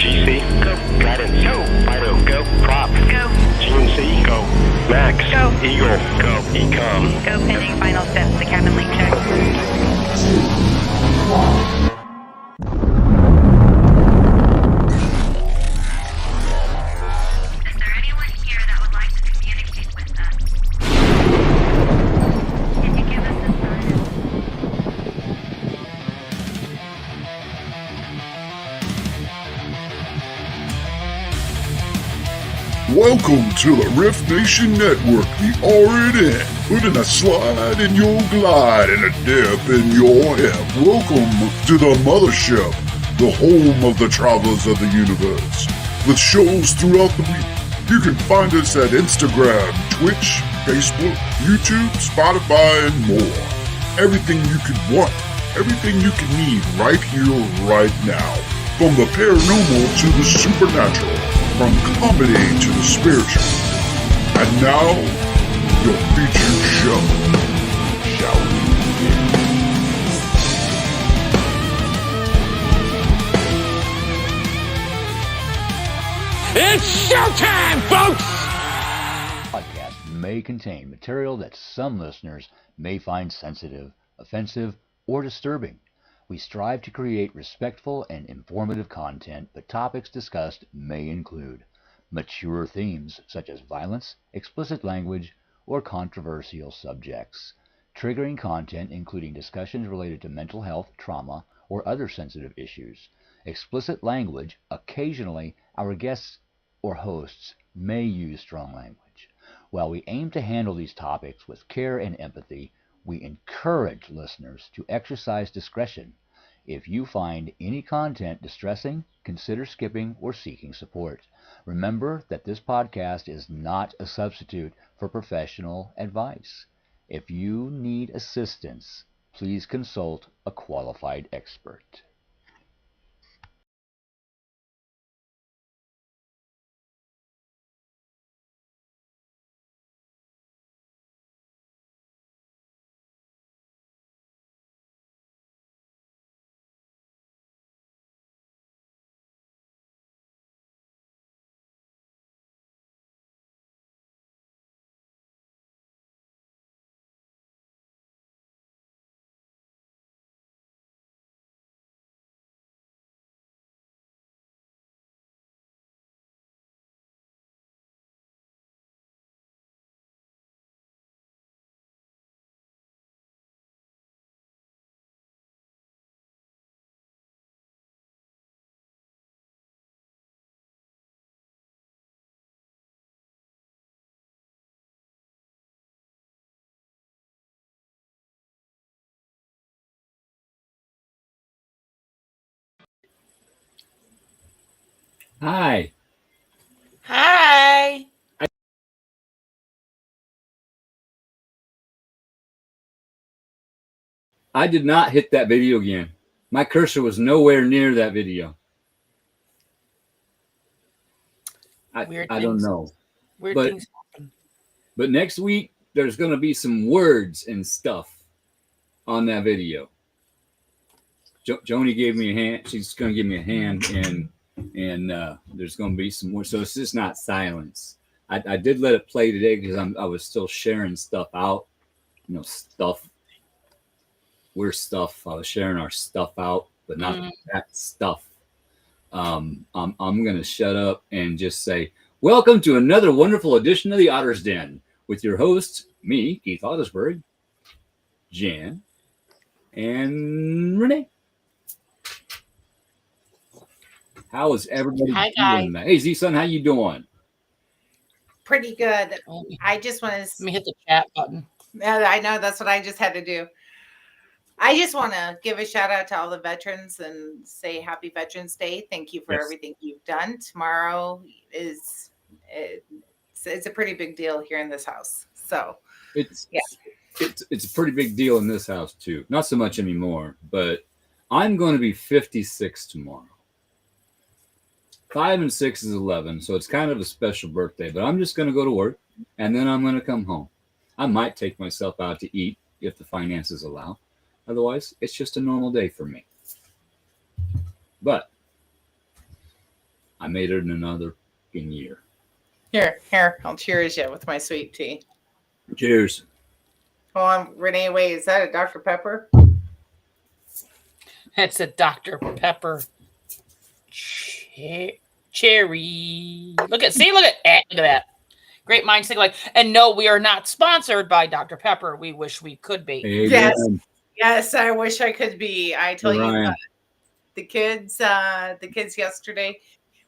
GC, go. Guidance, go. Fido, go. Prop, go. GNC, go. Max, go. Eagle, go. Ecom, go. Pending final steps to cabin link check. 2, 1. Is there anyone here that would like to communicate with us? Can you give us a sign? Welcome to the Rift Nation Network, the RNN. Putting a slide in your glide and a dip in your hip. Welcome to the mothership, the home of the travelers of the universe. With shows throughout the week, you can find us at Instagram, Twitch, Facebook, YouTube, Spotify, and more. Everything you could want, everything you can need right here, right now. From the paranormal to the supernatural, from comedy to the spiritual. And now, your featured show. Shall we begin? It's showtime, folks! Podcast may contain material that some listeners may find sensitive, offensive, or disturbing. We strive to create respectful and informative content, but topics discussed may include mature themes such as violence, explicit language, or controversial subjects, triggering content including discussions related to mental health, trauma, or other sensitive issues, explicit language. Occasionally, our guests or hosts may use strong language. While we aim to handle these topics with care and empathy, we encourage listeners to exercise discretion. If you find any content distressing, consider skipping or seeking support. Remember that this podcast is not a substitute for professional advice. If you need assistance, please consult a qualified expert. Hi. Hi. I did not hit that video again. My cursor was nowhere near that video. I don't know. Weird But- things happen. But next week, there's going to be some words and stuff on that video. Joni gave me a hand. She's going to give me a hand, and there's going to be some more. So it's just not silence. I did let it play today because I was still sharing stuff out. You know, stuff. We're stuff. I was sharing our stuff out, but not that stuff. I'm going to shut up and just say, welcome to another wonderful edition of the Otter's Den with your hosts, me, Keith Ottersbury, Jan, and Renee. How is everybody doing? Hey, Z-Son, how you doing? Pretty good. I just want to... Let me hit the chat button. I know, that's what I just had to do. I just want to give a shout out to all the veterans and say Happy Veterans Day. Thank you for everything you've done. Tomorrow is... It's a pretty big deal here in this house. So it's a pretty big deal in this house too. Not so much anymore, but I'm going to be 56 tomorrow. 5 and 6 is 11, so it's kind of a special birthday. But I'm just going to go to work, and then I'm going to come home. I might take myself out to eat if the finances allow. Otherwise, it's just a normal day for me. But I made it in another year. Here, I'll cheers you with my sweet tea. Cheers. Hold on, Renee, wait, is that a Dr. Pepper? That's a Dr. Pepper cherry. Look at that. Great minds think alike. And no, we are not sponsored by Dr. Pepper. We wish we could be. Amen. Yes, I wish I could be. I tell Ryan. you, the kids yesterday,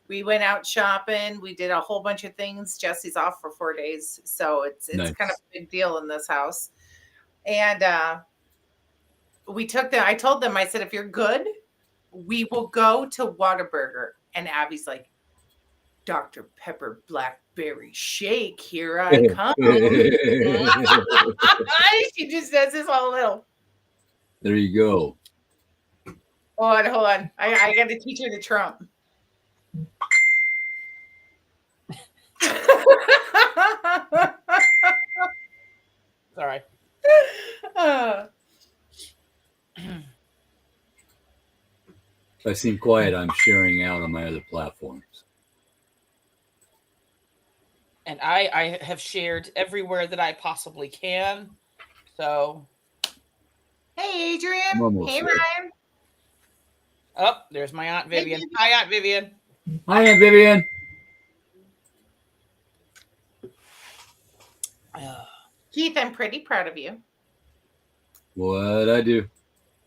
we went out shopping. We did a whole bunch of things. Jesse's off for 4 days, so it's Nice. kind of a big deal in this house. And we took them. I told them, I said, if you're good, we will go to Whataburger. And Abby's like, Dr. Pepper blackberry shake, here I come. She just does this all little. There you go. Hold on. I got to teach her to Trump. Sorry. If I seem quiet, I'm sharing out on my other platforms. And I have shared everywhere that I possibly can. So. Hey, Adrian. I'm almost Hey, there. Ryan. Oh, there's my Aunt Vivian. Hi, Aunt Vivian. Hi, Aunt Vivian. Keith, I'm pretty proud of you. What'd I do?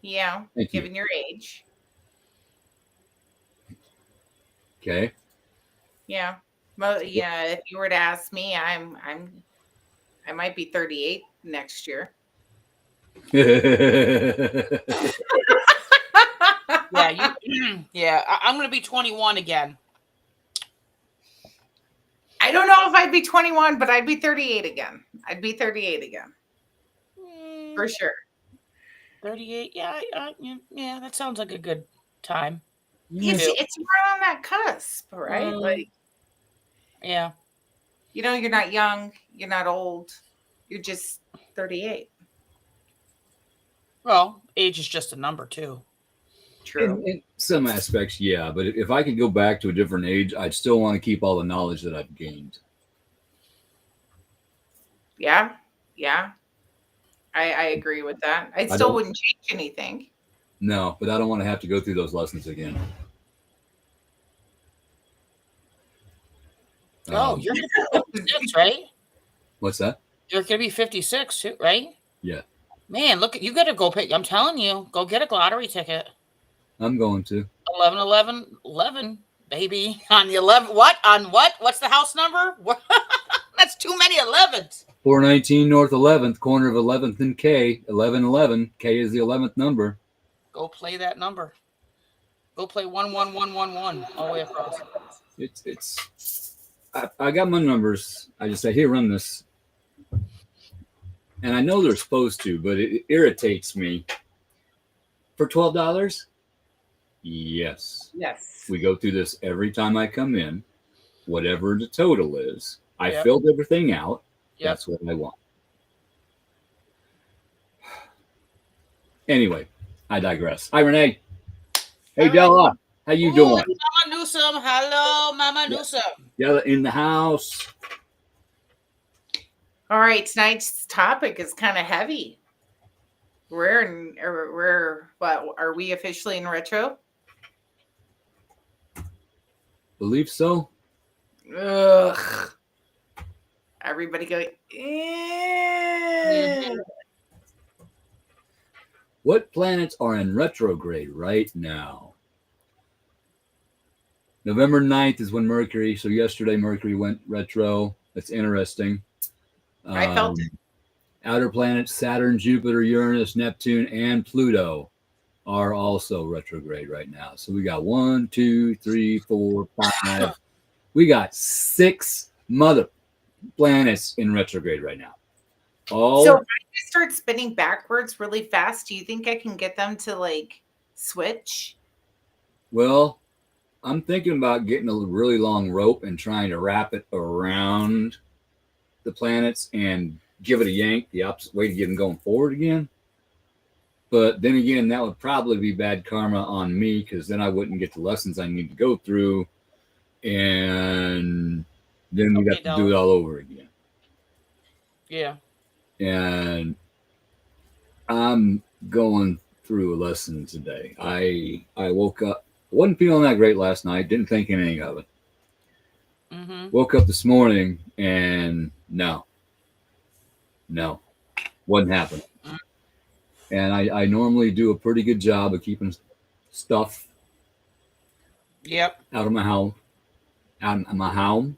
Yeah, Thank you. given your age. Okay. Yeah. Well, yeah, if you were to ask me, I might be 38 next year. Yeah, I'm going to be 21 again. I don't know if I'd be 21, but I'd be 38 again. For sure. 38. Yeah, yeah, that sounds like a good time. It's right on that cusp, right? Like, yeah. you know, you're not young, you're not old, you're just 38. Well, age is just a number too. True. In some aspects, yeah. But if I could go back to a different age, I'd still want to keep all the knowledge that I've gained. Yeah. I agree with that. I still wouldn't change anything. No, but I don't want to have to go through those lessons again. Oh, you're 56, right? What's that? You're going to be 56, too, right? Yeah. Man, look, you got to go pay. I'm telling you, go get a lottery ticket. I'm going to. 11, baby. On the 11, what? On what? What's the house number? That's too many 11s. 419 North 11th, corner of 11th and K. 1111. K is the 11th number. Go play that number. Go play 11111 all the way across. I got my numbers. I just say, here, run this. And I know they're supposed to, but it irritates me. For $12? Yes. We go through this every time I come in. Whatever the total is. I filled everything out. That's what I want. Anyway, I digress. Hi, Renee. Hey, Della. How you doing? Mama Newsom. Hello, Mama Newsom. Della in the house. All right, tonight's topic is kind of heavy. What are we officially in retro? Believe so. Ugh. Everybody go. Eh. What planets are in retrograde right now? November 9th is when Mercury. So yesterday Mercury went retro. That's interesting. I felt it. Outer planets Saturn, Jupiter, Uranus, Neptune, and Pluto are also retrograde right now. So we got 1, 2, 3, 4, 5. We got 6 mother planets in retrograde right now. So if I just start spinning backwards really fast, do you think I can get them to like switch? Well, I'm thinking about getting a really long rope and trying to wrap it around the planets and give it a yank the opposite way to get them going forward again. But then again, that would probably be bad karma on me because then I wouldn't get the lessons I need to go through and then we Okay, got to do it all over again. Yeah. And I'm going through a lesson today. I woke up, wasn't feeling that great last night, didn't think anything of it. Mm-hmm. Woke up this morning and no, wasn't happening. And I normally do a pretty good job of keeping stuff Yep. out of my house, out of my home,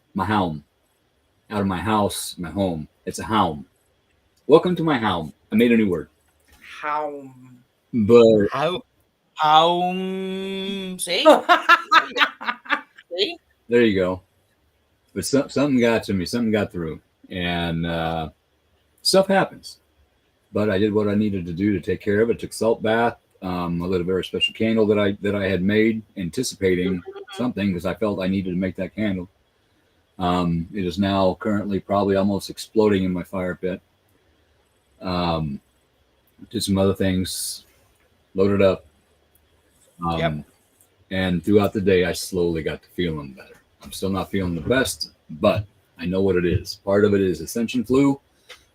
out of my house, my home. It's a home. Welcome to my home. I made a new word. How? But How? See? See? there you go. But something got to me. Something got through, and stuff happens. But I did what I needed to do to take care of it. Took salt bath. I lit a very special candle that I had made, anticipating something because I felt I needed to make that candle. It is now currently probably almost exploding in my fire pit. Did some other things, loaded up. Yep. And throughout the day, I slowly got to feeling better. I'm still not feeling the best, but I know what it is. Part of it is ascension flu,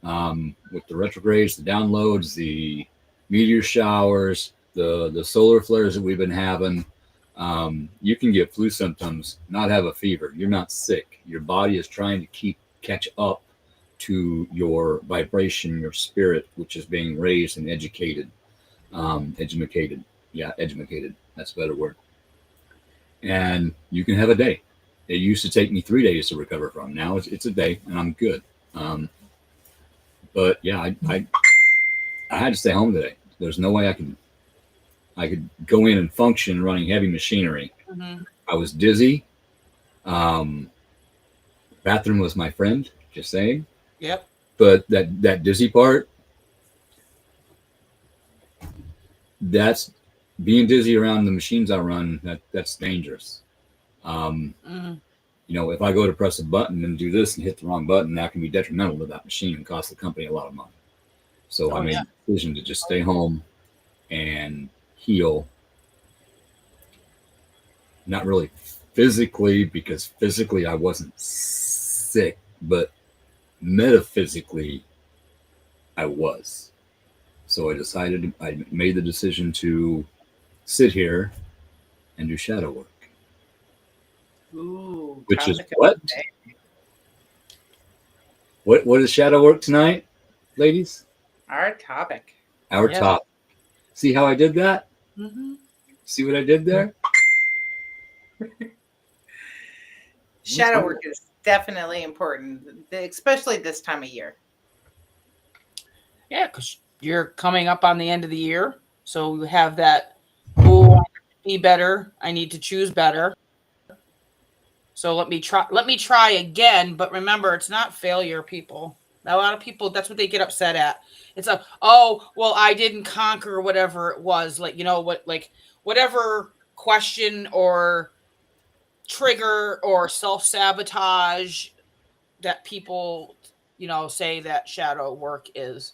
with the retrogrades, the downloads, the meteor showers, the solar flares that we've been having. You can get flu symptoms, not have a fever. You're not sick. Your body is trying to catch up to your vibration, your spirit, which is being raised and educated. Educated. Yeah, educated. That's a better word. And you can have a day. It used to take me 3 days to recover from. Now it's a day, and I'm good. But yeah, I had to stay home today. There's no way I could go in and function running heavy machinery. Mm-hmm. I was dizzy. Bathroom was my friend, just saying. Yep. But that dizzy part, that's being dizzy around the machines I run. That's dangerous. You know, if I go to press a button and do this and hit the wrong button, that can be detrimental to that machine and cost the company a lot of money. So I made the decision to just stay home and heal. Not really physically, because physically I wasn't sick, but metaphysically I was. So I made the decision to sit here and do shadow work. Ooh, Which is topic of what? the day. What is shadow work tonight, ladies? Our topic. Our Yeah. top. See how I did that? Mm-hmm. See what I did there? Shadow work is definitely important, especially this time of year. Yeah, because you're coming up on the end of the year, so you have that. Oh, I need to be better. I need to choose better. So let me try again. But remember, it's not failure, people. A lot of people, that's what they get upset at. It's a, oh, well, I didn't conquer whatever it was. Like, you know what, like whatever question or trigger or self-sabotage that people, you know, say that shadow work is,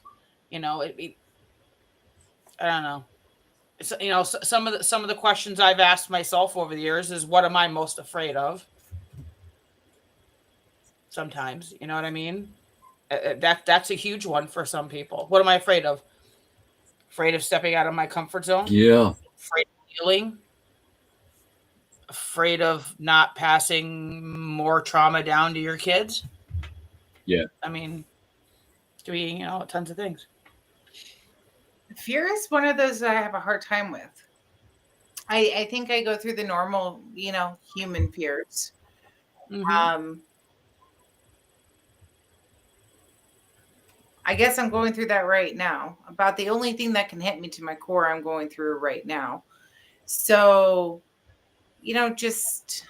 you know, I don't know. It's, you know, some of the questions I've asked myself over the years is, what am I most afraid of? Sometimes, you know what I mean? That's a huge one for some people. What am I afraid of? Afraid of stepping out of my comfort zone? Yeah. Afraid of healing? Afraid of not passing more trauma down to your kids? Yeah. I mean, doing, you know, tons of things. Fear is one of those that I have a hard time with. I think I go through the normal, you know, human fears. Mm-hmm. I guess I'm going through that right now. About the only thing that can hit me to my core, I'm going through right now. So, you know, just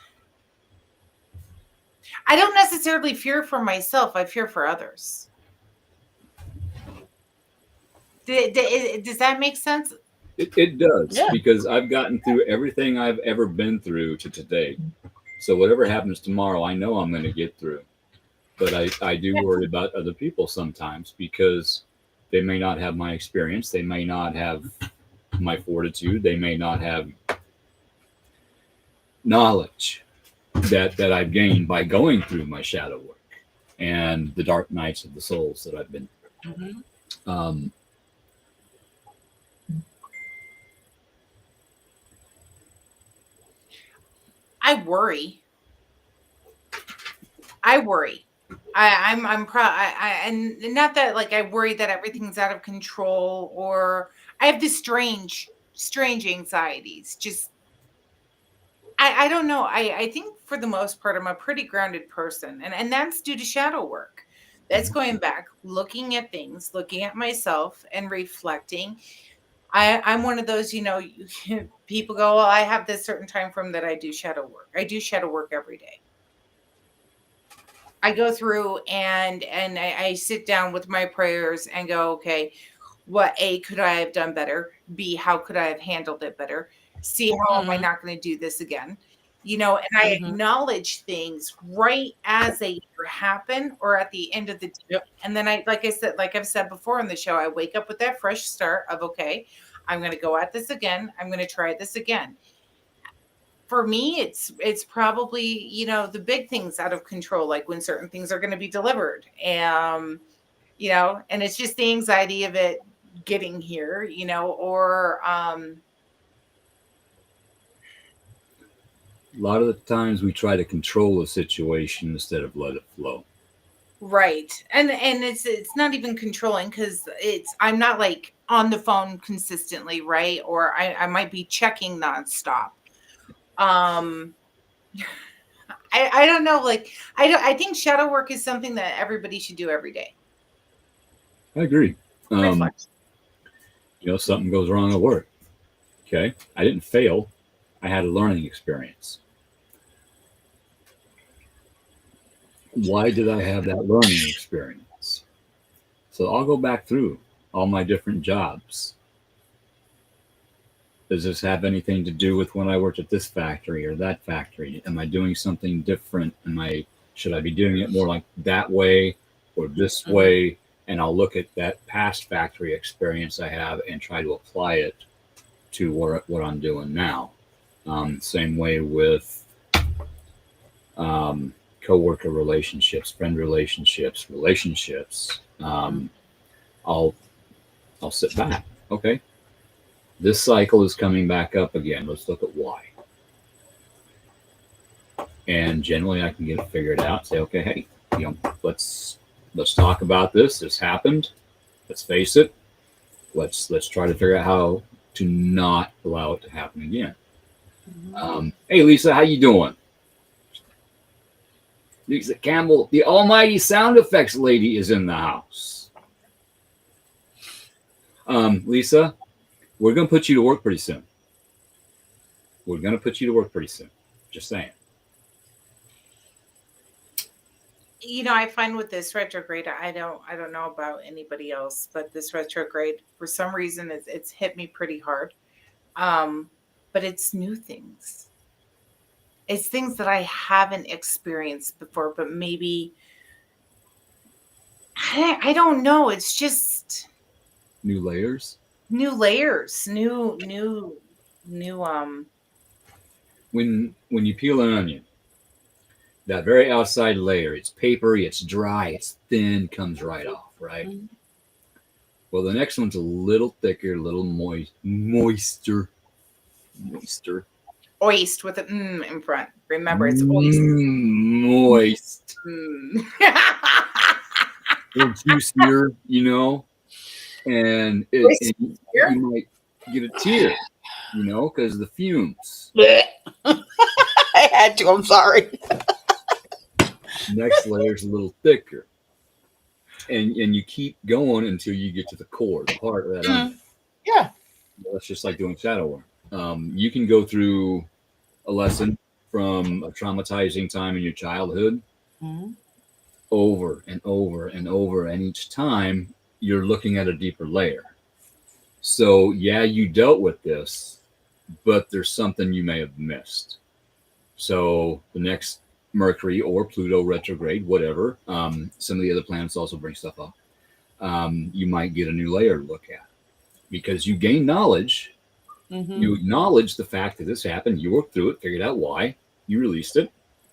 I don't necessarily fear for myself. I fear for others. Does that make sense? It does, Yeah. because I've gotten through everything I've ever been through to today. So whatever happens tomorrow, I know I'm going to get through. But I do worry about other people sometimes, because they may not have my experience. They may not have my fortitude. They may not have knowledge. that I've gained by going through my shadow work and the dark nights of the souls that I've been. I worry. I'm proud. And not that like I worry that everything's out of control, or I have this strange anxieties. Just I don't know. I think for the most part I'm a pretty grounded person, and that's due to shadow work. That's going back, looking at things, looking at myself, and reflecting. I'm one of those, people go, well, I have this certain time frame that I do shadow work. I do shadow work every day. I go through and I sit down with my prayers and go, okay, what A, could I have done better? B, how could I have handled it better? C, how am I not going to do this again? And I acknowledge things right as they either happen or at the end of the day. Yep. And then like I've said before on the show, I wake up with that fresh start of, okay, I'm going to go at this again. I'm going to try this again. For me, it's probably, the big things out of control, like when certain things are going to be delivered. And it's just the anxiety of it getting here, or a lot of the times we try to control a situation instead of let it flow. Right. And it's not even controlling, because I'm not like on the phone consistently, right? Or I might be checking nonstop. I don't know. Like, I think shadow work is something that everybody should do every day. I agree. Reflect. Something goes wrong at work. Okay. I didn't fail. I had a learning experience. Why did I have that learning experience? So I'll go back through all my different jobs. Does this have anything to do with when I worked at this factory or that factory? Am I doing something different? Should I be doing it more like that way or this way? And I'll look at that past factory experience I have and try to apply it to what I'm doing now. Same way with coworker relationships, friend relationships. I'll sit back. Okay. This cycle is coming back up again. Let's look at why. And generally I can get it figured out. Say, okay, hey, let's talk about this. This happened. Let's face it. Let's try to figure out how to not allow it to happen again. Hey, Lisa, how you doing? Lisa Campbell, the almighty sound effects lady, is in the house. Lisa, we're going to put you to work pretty soon. Just saying. I find with this retrograde, I don't know about anybody else, but this retrograde, for some reason, it's hit me pretty hard. But it's new things. It's things that I haven't experienced before, but maybe I don't know. It's just New layers. New When you peel an onion, that very outside layer, it's papery, it's dry, it's thin, comes right off, right? Well, the next one's a little thicker, a little moister. Oyster with an in front. Remember, it's oyster. Moist. A little juicier, and you might get a tear, because of the fumes. I had to. I'm sorry. Next layer's a little thicker, and you keep going until you get to the core, the heart of that onion. Yeah. Well, it's just like doing shadow work. You can go through a lesson from a traumatizing time in your childhood over and over and over, and each time you're looking at a deeper layer. So yeah, you dealt with this, but there's something you may have missed. So the next Mercury or Pluto retrograde, whatever, some of the other planets also bring stuff up. You might get a new layer to look at because you gain knowledge. You acknowledge the fact that this happened. You worked through it, figured out why. You released it.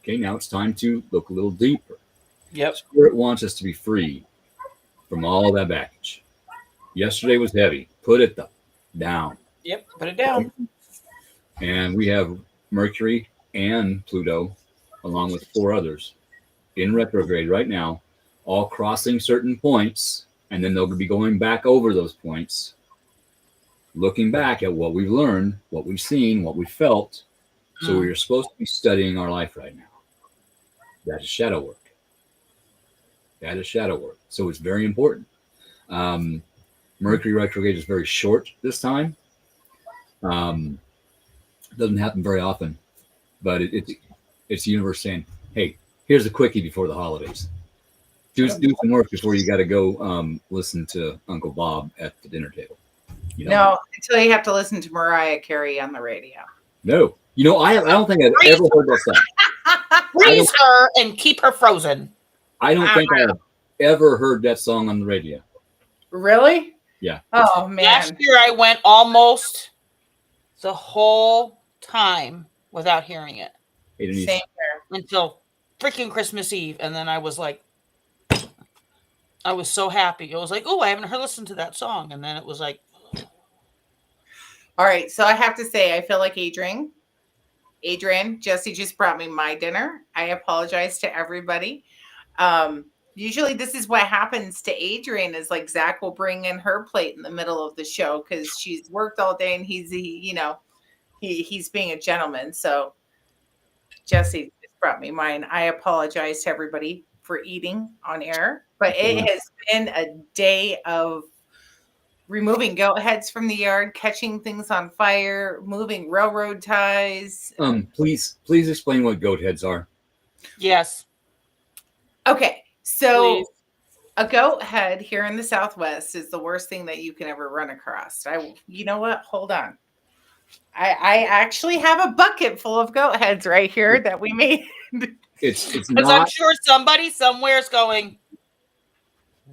Okay, now it's time to look a little deeper. Yep. Spirit wants us to be free from all that baggage. Yesterday was heavy. Put it down. Yep. Put it down. And we have Mercury and Pluto, along with 4 others, in retrograde right now, all crossing certain points, and then they'll be going back over those points, looking back at what we've learned, what we've seen, what we felt. So we are supposed to be studying our life right now. That is shadow work. That is shadow work. So it's very important. Mercury retrograde is very short this time. Doesn't happen very often, but it's the universe saying, hey, here's a quickie before the holidays. Do some work before you got to go listen to Uncle Bob at the dinner table. You know? No, until you have to listen to Mariah Carey on the radio. No. You know, I don't think I've ever heard that song. Freeze her and keep her frozen. I don't think I've ever heard that song on the radio. Really? Yeah. Oh, man. Last year I went almost the whole time without hearing it. Same here. Until freaking Christmas Eve. And then I was like, I was so happy. I was like, oh, I haven't listened to that song. And then it was like, all right. So I have to say, I feel like Adrian, Jesse just brought me my dinner. I apologize to everybody. Usually this is what happens to Adrian is like Zach will bring in her plate in the middle of the show because she's worked all day and he's being a gentleman. So Jesse just brought me mine. I apologize to everybody for eating on air, but it has been a day of removing goat heads from the yard, catching things on fire, moving railroad ties. Please explain what goat heads are. yes. Okay. So Please. a goat head here in the Southwest is the worst thing that you can ever run across. You know what? Hold on. I actually have a bucket full of goat heads right here that we made. It's Because not. I'm sure somebody somewhere is going,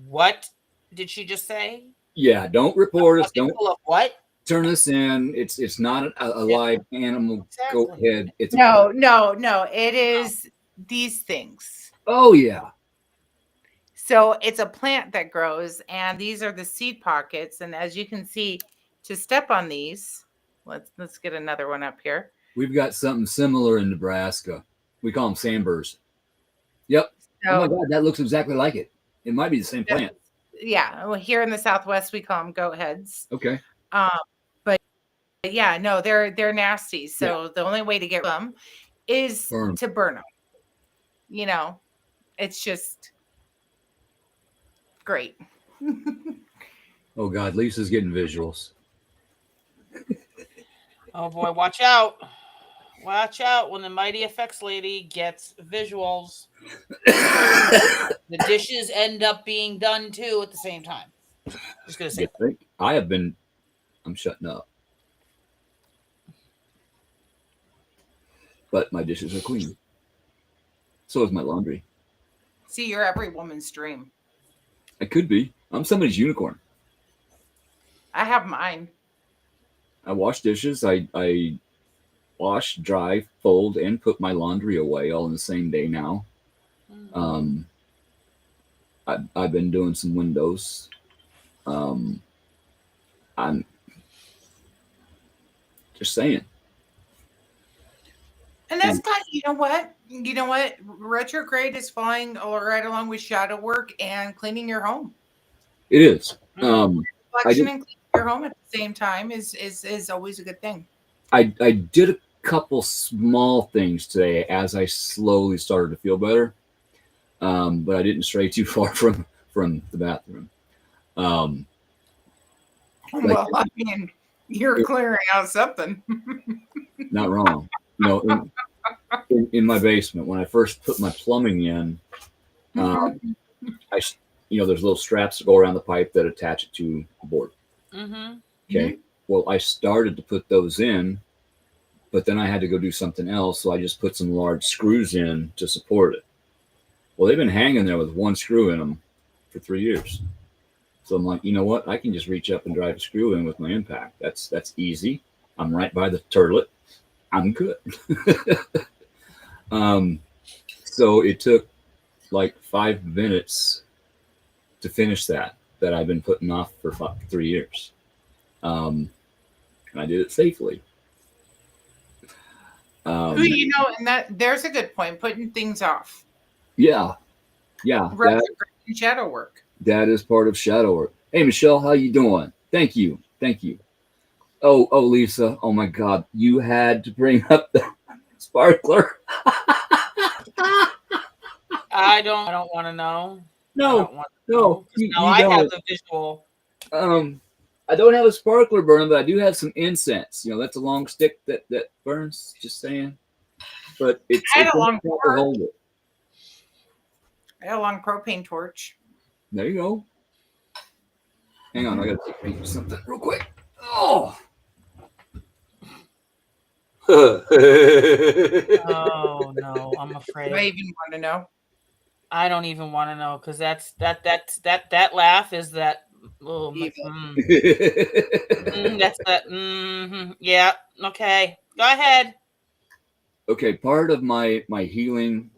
what did she just say? Yeah, don't report us. Bucket Don't full of what? turn us in. It's not a live animal goat Exactly. head. It's No. It is these things. Oh yeah. So it's a plant that grows, and these are the seed pockets. And as you can see, to step on these, let's get another one up here. We've got something similar in Nebraska. We call them sandburrs. Yep. Oh my So, God, that looks exactly like it. It might be the same plant. yeah, well, here in the Southwest, we call them goat heads. Okay. But yeah, no, they're nasty. So the only way to get them is Burn 'em. to burn them. You know, it's just great. Oh God, Lisa's getting visuals. Oh boy, watch out. Watch out when the Mighty Effects lady gets visuals. The dishes end up being done too at the same time. Just gonna say. I'm shutting up. But my dishes are clean. So is my laundry. See, you're every woman's dream. I could be. I'm somebody's unicorn. I have mine. I wash dishes. I wash, dry, fold, and put my laundry away all in the same day now. I've been doing some windows. I'm just saying. And that's kind of, you know what? Retrograde is flying all right along with shadow work and cleaning your home. It is. Reflection and cleaning your home at the same time is always a good thing. I did a couple small things today as I slowly started to feel better. But I didn't stray too far from the bathroom. Well, I mean, you're clearing out something. Not wrong. No, in my basement, when I first put my plumbing in, there's little straps that go around the pipe that attach it to the board. Mm-hmm. Okay. Well, I started to put those in, but then I had to go do something else. So I just put some large screws in to support it. Well, they've been hanging there with one screw in them for 3 years. So I'm like, you know what? I can just reach up and drive a screw in with my impact. That's easy. I'm right by the turlet. I'm good. So it took like 5 minutes to finish that I've been putting off for 3 years. And I did it safely. Who you know, and that there's a good point. Putting things off. Yeah. Retrograde and shadow work. That is part of shadow work. Hey, Michelle, how you doing? Thank you. Oh, Lisa. Oh my God, you had to bring up the sparkler. I don't want to know. No. Now I have the visual. I don't have a sparkler burning, but I do have some incense. You know, that's a long stick that burns. Just saying. But it's I had a long to torch. hold it. I had a long propane torch. There you go. Hang on, I gotta take a peek of something real quick. Oh. Oh no, I'm afraid. Do I even want to know? I don't even want to know because that laugh is that. Oh, that's that. Yeah. Okay. Go ahead. Okay. Part of my healing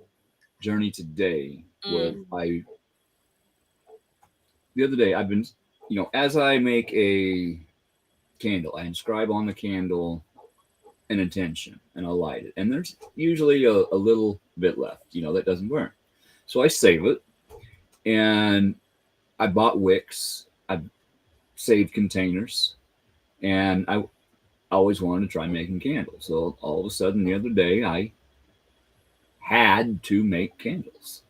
journey today was the other day I've been, as I make a candle, I inscribe on the candle an intention and I'll light it. And there's usually a little bit left, that doesn't burn. So I save it and I bought wicks. I've saved containers and I always wanted to try making candles. So all of a sudden the other day I had to make candles.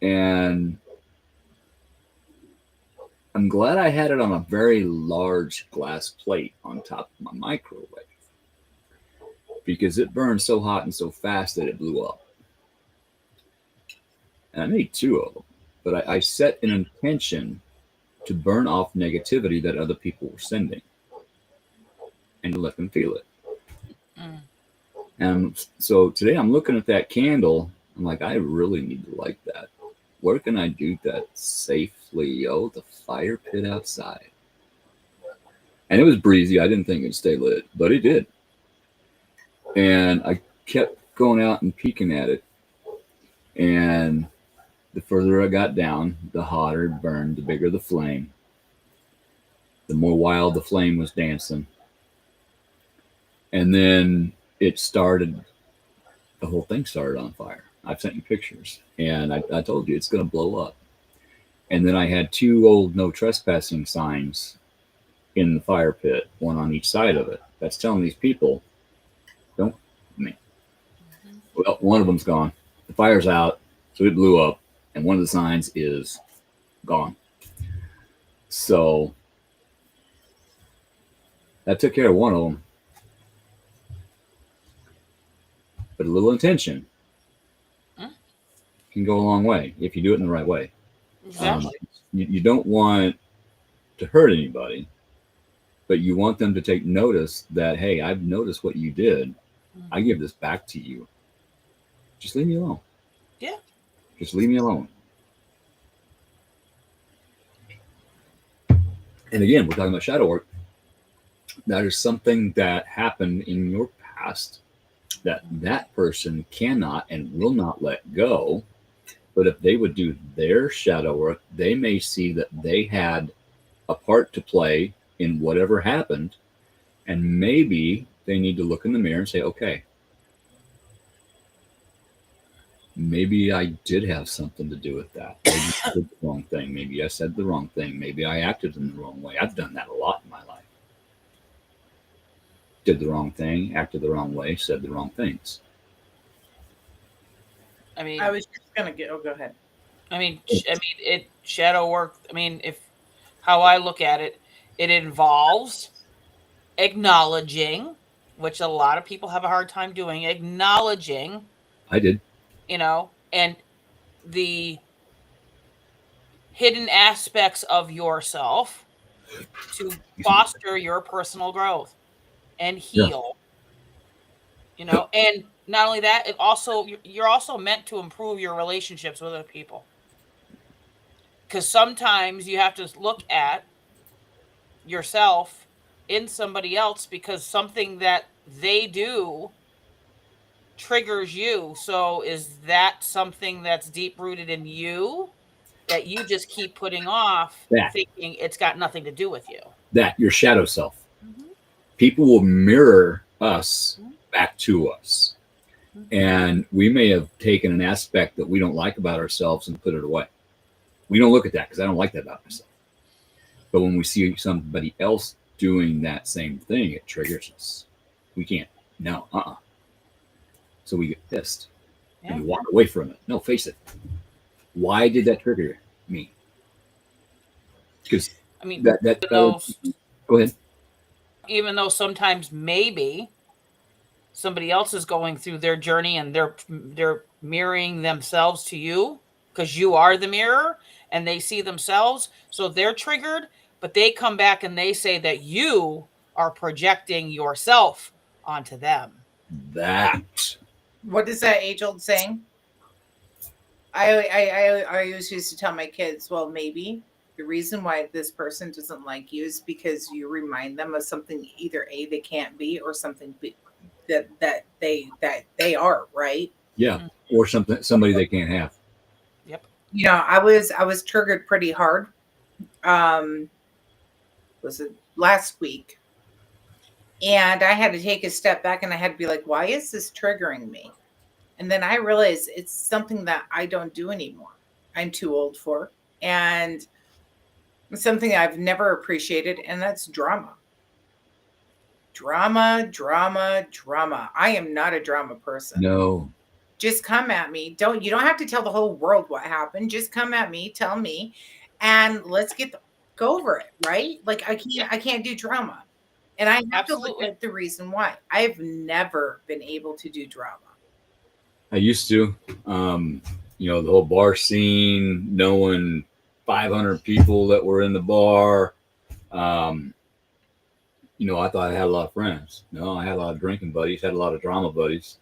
And I'm glad I had it on a very large glass plate on top of my microwave because it burned so hot and so fast that it blew up. And I made 2 of them, but I set an intention to burn off negativity that other people were sending and to let them feel it. And so today I'm looking at that candle. I'm like, I really need to light that. Where can I do that safely? The fire pit outside. And it was breezy. I didn't think it'd stay lit, but it did. And I kept going out and peeking at it. And the further I got down, the hotter it burned, the bigger the flame. The more wild the flame was dancing. And then it started, the whole thing started on fire. I've sent you pictures. And I told you it's going to blow up. And then I had 2 old no trespassing signs in the fire pit, one on each side of it. That's telling these people, don't. Well, one of them's gone. The fire's out, so it blew up. And one of the signs is gone. So that took care of one of them. But a little intention can go a long way if you do it in the right way. Exactly. You don't want to hurt anybody, but you want them to take notice that, hey, I've noticed what you did. I give this back to you. Just leave me alone. Yeah. Just leave me alone. And again, we're talking about shadow work. That is something that happened in your past that person cannot and will not let go. But if they would do their shadow work, they may see that they had a part to play in whatever happened. And maybe they need to look in the mirror and say, okay, maybe I did have something to do with that. Maybe I did the wrong thing. Maybe I said the wrong thing. Maybe I acted in the wrong way. I've done that a lot in my life. Did the wrong thing, acted the wrong way, said the wrong things. I mean, I was just gonna go ahead. It shadow work. If how I look at it, it involves acknowledging, which a lot of people have a hard time doing. Acknowledging. I did. And the hidden aspects of yourself to foster your personal growth and heal. And not only that, you're also meant to improve your relationships with other people. Because sometimes you have to look at yourself in somebody else because something that they do triggers you. So is that something that's deep rooted in you that you just keep putting off, That. thinking it's got nothing to do with you? That, your shadow self. Mhm. People will mirror us Mhm. back to us. Mhm. And we may have taken an aspect that we don't like about ourselves and put it away. We don't look at that because I don't like that about myself. But when we see somebody else doing that same thing, it triggers us. We can't. No, So we get pissed and Yeah. we walk away from it. No, face it. Why did that trigger me? Because I mean, that though, go ahead. even though sometimes maybe somebody else is going through their journey and they're mirroring themselves to you because you are the mirror and they see themselves, so they're triggered, but they come back and they say that you are projecting yourself onto them. That. What is that age-old saying? I always used to tell my kids, well, maybe the reason why this person doesn't like you is because you remind them of something either A, they can't be, or something B, that they are, right? Yeah. Or somebody they can't have. Yep. You know, I was triggered pretty hard. Was it last week? And I had to take a step back and I had to be like, why is this triggering me? And then I realized it's something that I don't do anymore. I'm too old for. And it's something I've never appreciated, and that's drama. Drama, drama, drama. I am not a drama person. No. Just come at me. You don't have to tell the whole world what happened. Just come at me, tell me, and let's go over it, right? Like I can't do drama. And I have to look Absolutely. at the reason why. I've never been able to do drama. I used to. The whole bar scene, knowing 500 people that were in the bar. I thought I had a lot of friends. No, I had a lot of drinking buddies, had a lot of drama buddies.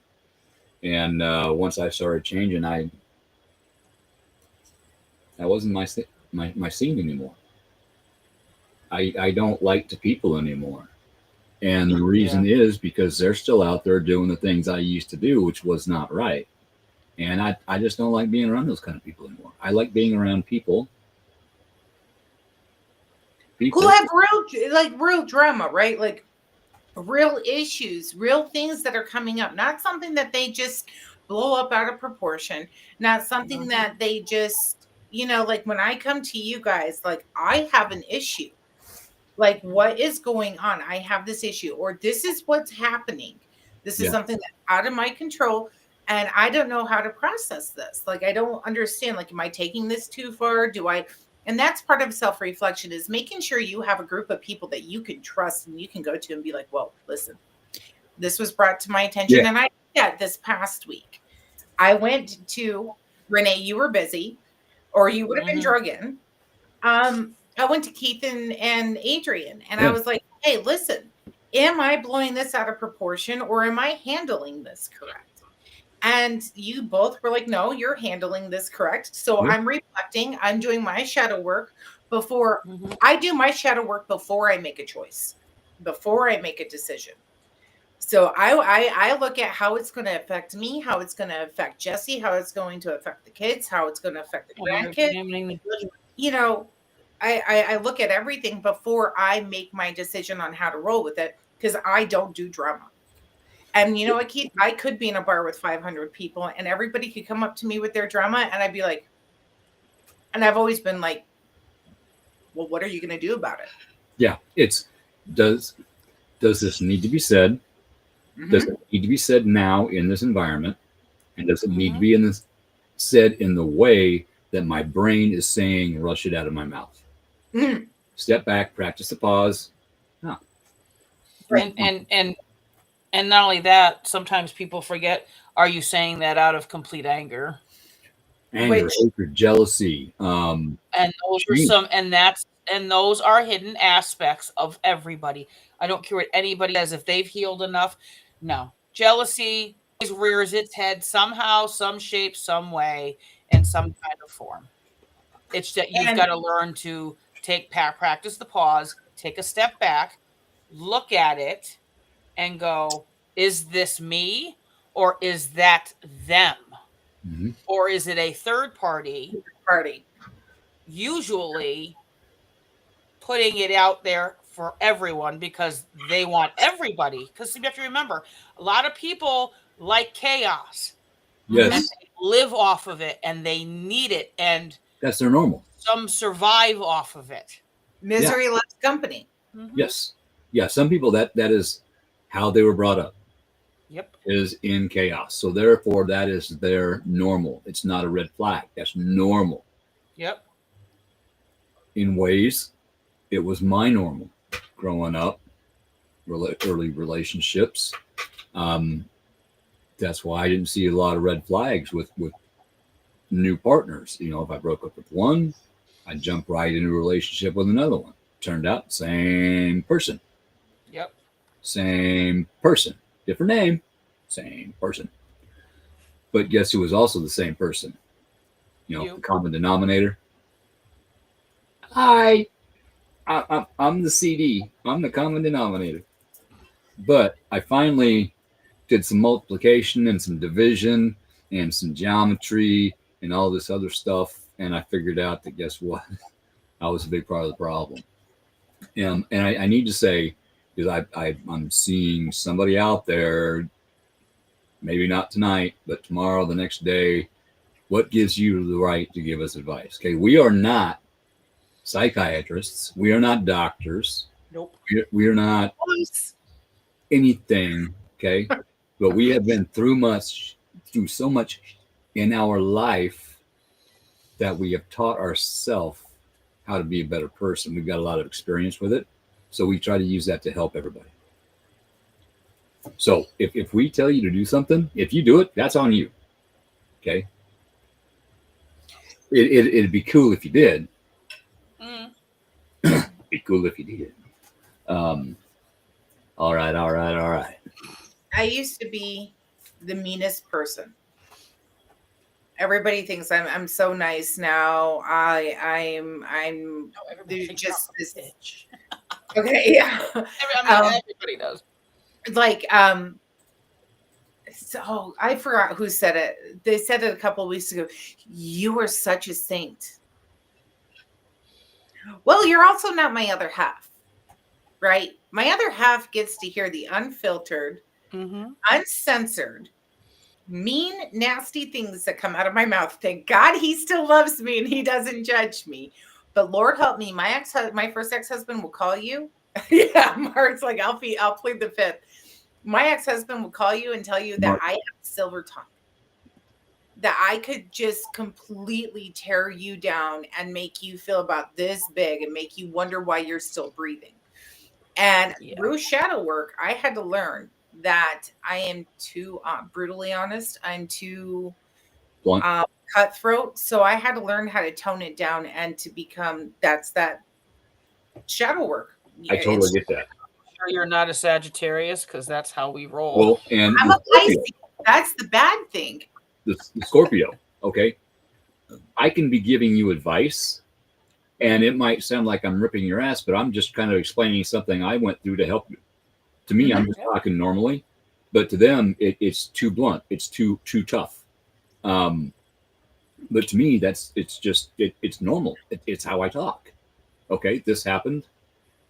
And once I started changing, that wasn't my scene anymore. I don't like to people anymore. And the reason is because they're still out there doing the things I used to do, which was not right. And I just don't like being around those kind of people anymore. I like being around people. Who have real drama, right? Like real issues, real things that are coming up, not something that they just blow up out of proportion, not something that they just, like when I come to you guys, like I have an issue. Like, what is going on? I have this issue, or this is what's happening. This is something that's out of my control, and I don't know how to process this. Like, I don't understand. Like, am I taking this too far? And that's part of self-reflection, is making sure you have a group of people that you can trust and you can go to and be like, well, listen, this was brought to my attention. And I did that this past week. I went to Renee, you were busy, or you would have been drugging. I went to Keith and Adrian, and I was like, hey, listen, am I blowing this out of proportion, or am I handling this correct? And you both were like, no, you're handling this correct. So I'm reflecting. I'm doing my shadow work before I do my shadow work before I make a choice, before I make a decision. So I look at how it's going to affect me, how it's going to affect Jesse, how it's going to affect the kids, how it's going to affect the grandkids. I look at everything before I make my decision on how to roll with it, because I don't do drama. And you know what, Keith? I could be in a bar with 500 people and everybody could come up to me with their drama and I'd be like, and I've always been like, well, what are you going to do about it? Yeah. Does this need to be said? Does it need to be said now in this environment? And does it need to be said in the way that my brain is saying, rush it out of my mouth? Step back, practice the pause. No. And not only that, sometimes people forget, are you saying that out of complete anger? Anger, hatred, jealousy. And those are those are hidden aspects of everybody. I don't care what anybody says, if they've healed enough. No. Jealousy rears its head somehow, some shape, some way, in some kind of form. It's that you've got to learn to practice the pause, take a step back, look at it, and go, is this me, or is that them? Mm-hmm. Or is it a third party? Usually putting it out there for everyone because they want everybody. Because you have to remember, a lot of people like chaos. Yes. And they live off of it and they need it. And that's their normal. Some survive off of it. Misery loves company. Mm-hmm. Yes. Yeah. Some people that is how they were brought up. Yep. Is in chaos. So therefore that is their normal. It's not a red flag. That's normal. Yep. In ways, it was my normal growing up, early relationships. That's why I didn't see a lot of red flags with new partners. You know, if I broke up with one, I'd jump right into a relationship with another one. Turned out same person. Yep. Same person. Different name. Same person. But guess who was also the same person? You know, the common denominator. I'm the CD. I'm the common denominator. But I finally did some multiplication and some division and some geometry and all this other stuff. And I figured out that guess what? I was a big part of the problem. And I need to say, because I'm seeing somebody out there, maybe not tonight, but tomorrow, the next day, what gives you the right to give us advice? Okay, we are not psychiatrists. We are not doctors. Nope. We are not anything, okay? But we have been through so much in our life that we have taught ourselves how to be a better person. We've got a lot of experience with it. So we try to use that to help everybody. So if we tell you to do something, if you do it, that's on you. Okay. It'd be cool if you did. Be cool if you did. All right. I used to be the meanest person. Everybody thinks I'm so nice now. I'm just this bitch. Okay, yeah. Everybody does. Like so I forgot who said it. They said it a couple of weeks ago. You are such a saint. Well, you're also not my other half, right? My other half gets to hear the unfiltered, uncensored, mean, nasty things that come out of my mouth. Thank God he still loves me and he doesn't judge me. But Lord help me, my first ex-husband will call you. Yeah, Mark's like, I'll plead the fifth. My ex-husband will call you and tell you that I have silver tongue. That I could just completely tear you down and make you feel about this big and make you wonder why you're still breathing. And through shadow work, I had to learn that I am too brutally honest. I'm too cutthroat. So I had to learn how to tone it down and to become that shadow work. I totally get that. Sure you're not a Sagittarius because that's how we roll. Well, and I'm a Pisces. That's the bad thing. The Scorpio, okay? I can be giving you advice, and it might sound like I'm ripping your ass, but I'm just kind of explaining something I went through to help you. To me, I'm just talking normally, but to them, it's too blunt. It's too tough. But to me, it's normal. It's how I talk. Okay, this happened.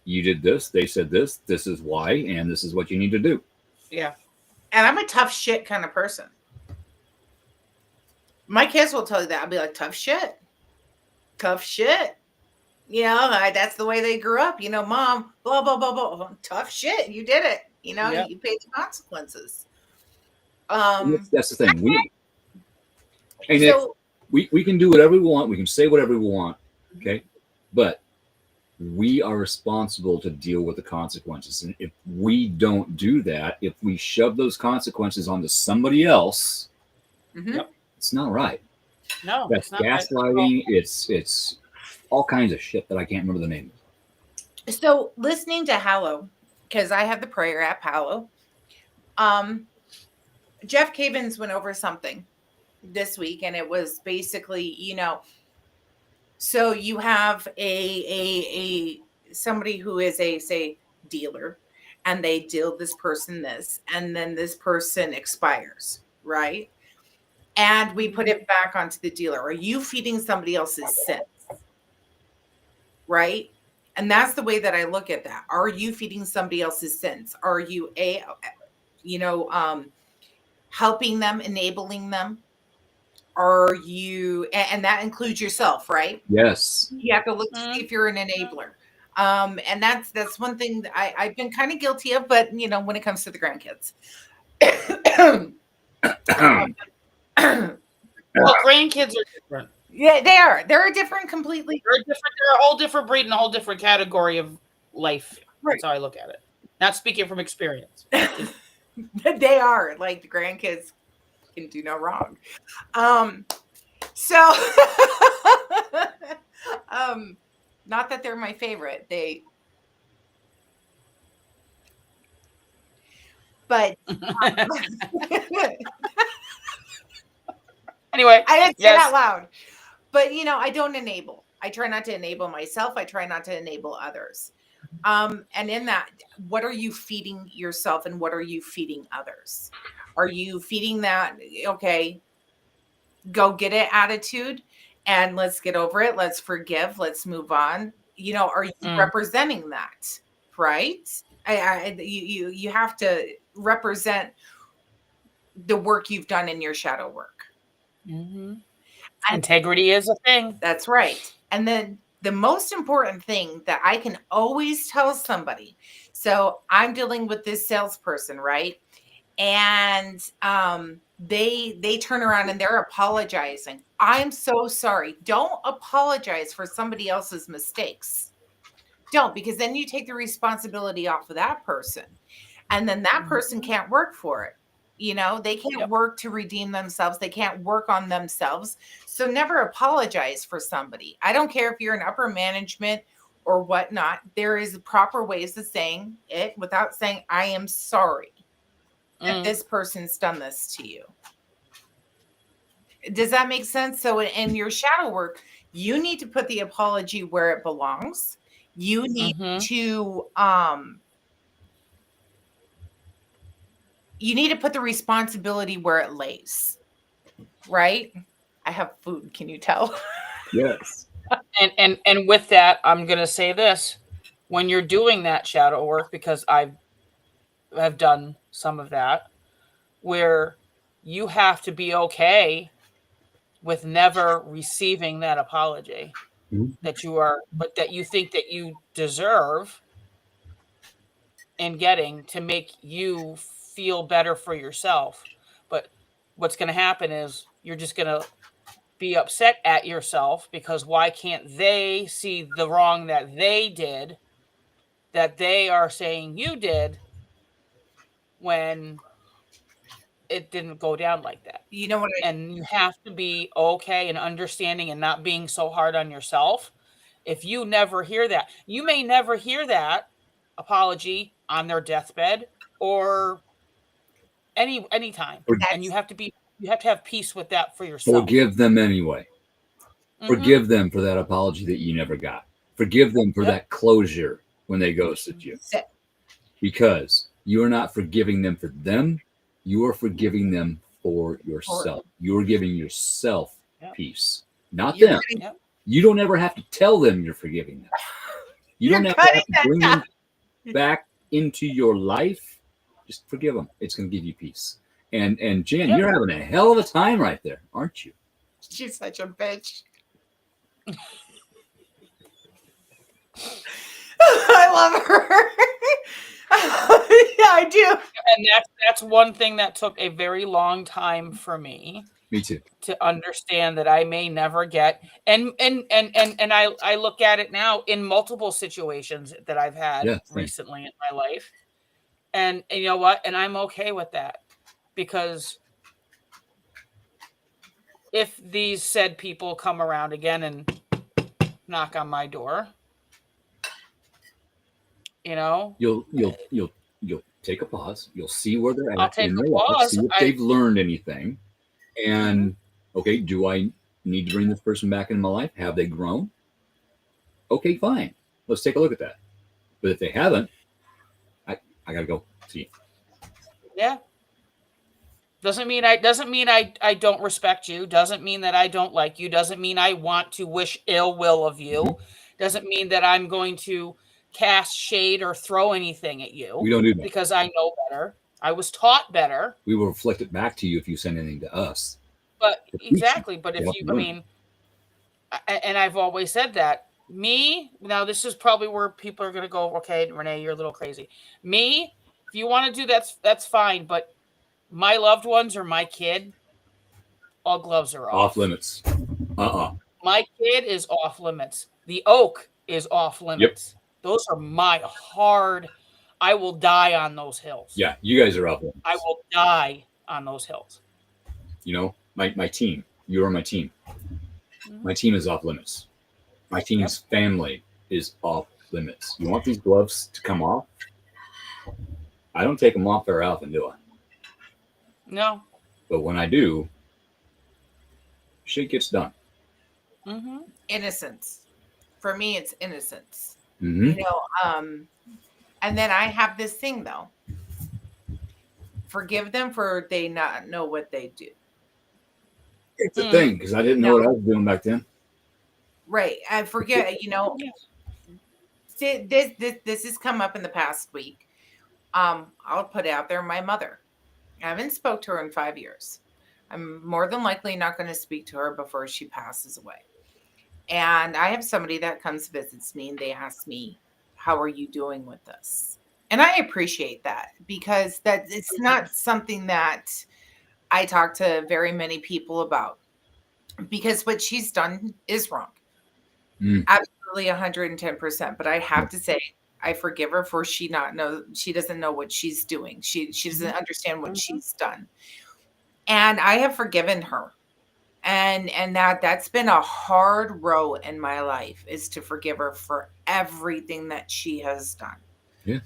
You did this. They said this. This is why, and this is what you need to do. Yeah. And I'm a tough shit kind of person. My kids will tell you that. I'll be like, tough shit. Tough shit. You know, that's the way they grew up. You know, mom, blah, blah, blah, blah. Tough shit. You did it. You know, you paid the consequences. That's the thing. We can do whatever we want. We can say whatever we want. Okay. But we are responsible to deal with the consequences. And if we don't do that, if we shove those consequences onto somebody else, it's not right. No, that's gaslighting. Right. It's all kinds of shit that I can't remember the name of. So listening to Hallow, because I have the prayer app Hallow. Jeff Cavins went over something this week, and it was basically, you know, so you have a somebody who is a, say, dealer, and they deal this person this, and then this person expires, right? And we put it back onto the dealer. Are you feeding somebody else's sins? Right? And that's the way that I look at that. Are you feeding somebody else's sins? Are you helping them, enabling them? Are you, and that includes yourself, right? Yes. You have to look to see if you're an enabler. And that's one thing that I've been kind of guilty of, but when it comes to the grandkids. Well, grandkids are different. Yeah, they are. They're a different, completely. They're a whole different breed and a whole different category of life. Right. That's how I look at it. Not speaking from experience. They are. Like, the grandkids can do no wrong. So not that they're my favorite. But anyway, I didn't say it out loud. But I don't enable. I try not to enable myself. I try not to enable others. And in that, what are you feeding yourself and what are you feeding others? Are you feeding that, okay, go get it attitude and let's get over it. Let's forgive. Let's move on. Are you representing that? Right? You have to represent the work you've done in your shadow work. Mm-hmm. Integrity is a thing. That's right. And then the most important thing that I can always tell somebody, so I'm dealing with this salesperson, right? And they turn around and they're apologizing. I'm so sorry. Don't apologize for somebody else's mistakes. Don't, because then you take the responsibility off of that person. And then that person can't work for it. They can't work to redeem themselves. They can't work on themselves. So never apologize for somebody. I don't care if you're in upper management or whatnot. There is proper ways of saying it without saying, I am sorry that this person's done this to you. Does that make sense? So in your shadow work, you need to put the apology where it belongs. You need to put the responsibility where it lays, right? I have food. Can you tell? Yes. And with that, I'm going to say this. When you're doing that shadow work, because I've done some of that, where you have to be okay with never receiving that apology that you think that you deserve and getting to make you feel better for yourself. But what's going to happen is you're just going to be upset at yourself because why can't they see the wrong that they did, that they are saying you did, when it didn't go down like that. You know what? And you have to be okay and understanding and not being so hard on yourself. If you never hear that, you may never hear that apology on their deathbed or any time. And you have to have peace with that for yourself. Forgive them anyway. Forgive them for that apology that you never got. Forgive them for that closure when they ghosted you. Because you are not forgiving them for them. You are forgiving them for yourself. You are giving yourself peace, not them. You don't ever have to tell them you're forgiving them. You don't have to bring them back into your life. Just forgive them. It's going to give you peace. And Jan, you're having a hell of a time right there, aren't you? She's such a bitch. I love her. Yeah, I do. And that's one thing that took a very long time for me. Me too. To understand that I may never get, and I look at it now in multiple situations that I've had recently in my life, and you know what? And I'm okay with that, because if these said people come around again and knock on my door, you'll take a pause. You'll see where they're I'll at take in a their life, pause. see if they've learned anything. And okay, do I need to bring this person back into my life? Have they grown? Okay, fine. Let's take a look at that. But if they haven't, I gotta go. See you. Yeah. Doesn't mean I don't respect you. Doesn't mean that I don't like you. Doesn't mean I want to wish ill will of you. Mhm. Doesn't mean that I'm going to cast shade or throw anything at you. We don't do that. Because I know better. I was taught better. We will reflect it back to you if you send anything to us. But To teach you. exactly. But if You have you, to I learn. mean, and I've always said that. Me, now this is probably where people are going to go, okay, Renee, you're a little crazy. Me, if you want to do that's fine. But my loved ones or my kid, all gloves are off. Off limits. My kid is off limits. The oak is off limits. Those are my hard. I will die on those hills. Yeah, you guys are off limits. I will die on those hills. You know, my team. You are my team. My team is off limits. My team's family is off limits. You want these gloves to come off? I don't take them off very often, do I? No. But when I do, shit gets done. Mm-hmm. Innocence. For me, it's innocence. Mm-hmm. You know, and then I have this thing though. Forgive them for they not know what they do. It's a thing because I didn't know what I was doing back then. Right. I forget, you know, this has come up in the past week. I'll put it out there. My mother, I haven't spoke to her in 5 years. I'm more than likely not going to speak to her before she passes away. And I have somebody that comes visits me and they ask me, how are you doing with this? And I appreciate that because that it's not something that I talk to very many people about because what she's done is wrong. Absolutely 110%. But I have to say, I forgive her for she doesn't know what she's doing. She doesn't understand what she's done. And I have forgiven her. And that's been a hard road in my life is to forgive her for everything that she has done. Yeah.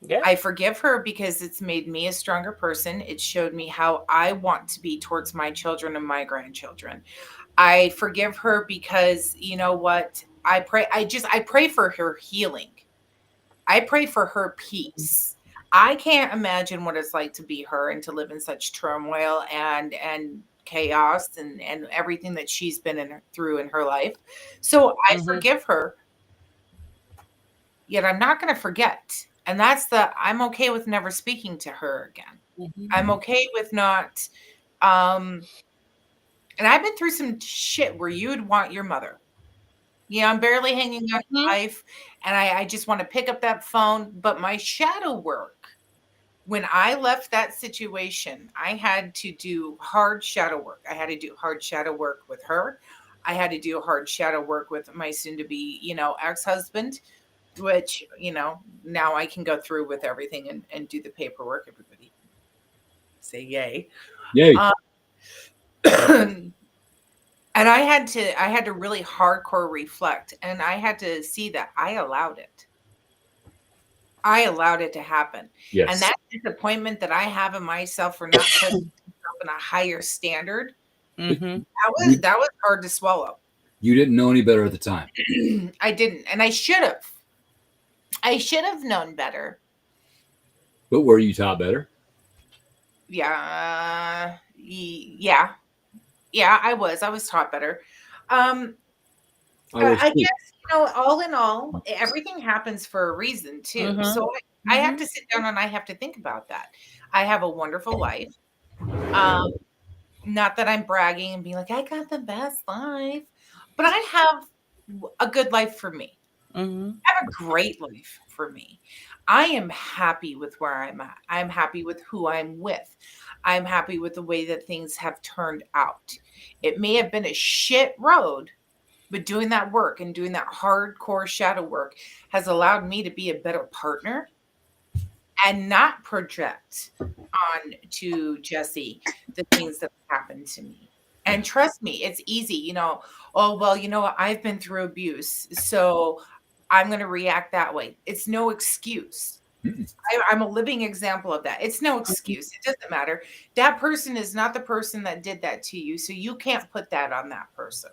Yeah. I forgive her because it's made me a stronger person. It showed me how I want to be towards my children and my grandchildren. I forgive her because you know what? I pray for her healing. I pray for her peace. I can't imagine what it's like to be her and to live in such turmoil and chaos and everything that she's been through in her life. So I forgive her. Yet I'm not going to forget. And that's I'm okay with never speaking to her again. I'm okay with not, and I've been through some shit where you would want your mother. Yeah, I'm barely hanging on to life. And I just want to pick up that phone. But my shadow work, when I left that situation, I had to do hard shadow work. I had to do hard shadow work with her. I had to do hard shadow work with my soon to be, ex-husband, which, now I can go through with everything and do the paperwork. Everybody say yay. Yay. And I had to really hardcore reflect, and I had to see that I allowed it. I allowed it to happen. Yes. And that disappointment that I have in myself for not putting myself in a higher standard, that was hard to swallow. You didn't know any better at the time. I didn't, and I should have. I should have known better. But were you taught better? Yeah. Yeah, I was taught better. I guess, all in all, everything happens for a reason too. So I have to sit down and I have to think about that. I have a wonderful life. Not that I'm bragging and being like, I got the best life, but I have a good life for me. I have a great life for me. I am happy with where I'm at. I'm happy with who I'm with. I'm happy with the way that things have turned out. It may have been a shit road, but doing that work and doing that hardcore shadow work has allowed me to be a better partner and not project on to Jesse the things that happened to me. And trust me, it's easy, I've been through abuse, so I'm going to react that way. It's no excuse. I'm a living example of that. It's no excuse. It doesn't matter. That person is not the person that did that to you, so you can't put that on that person.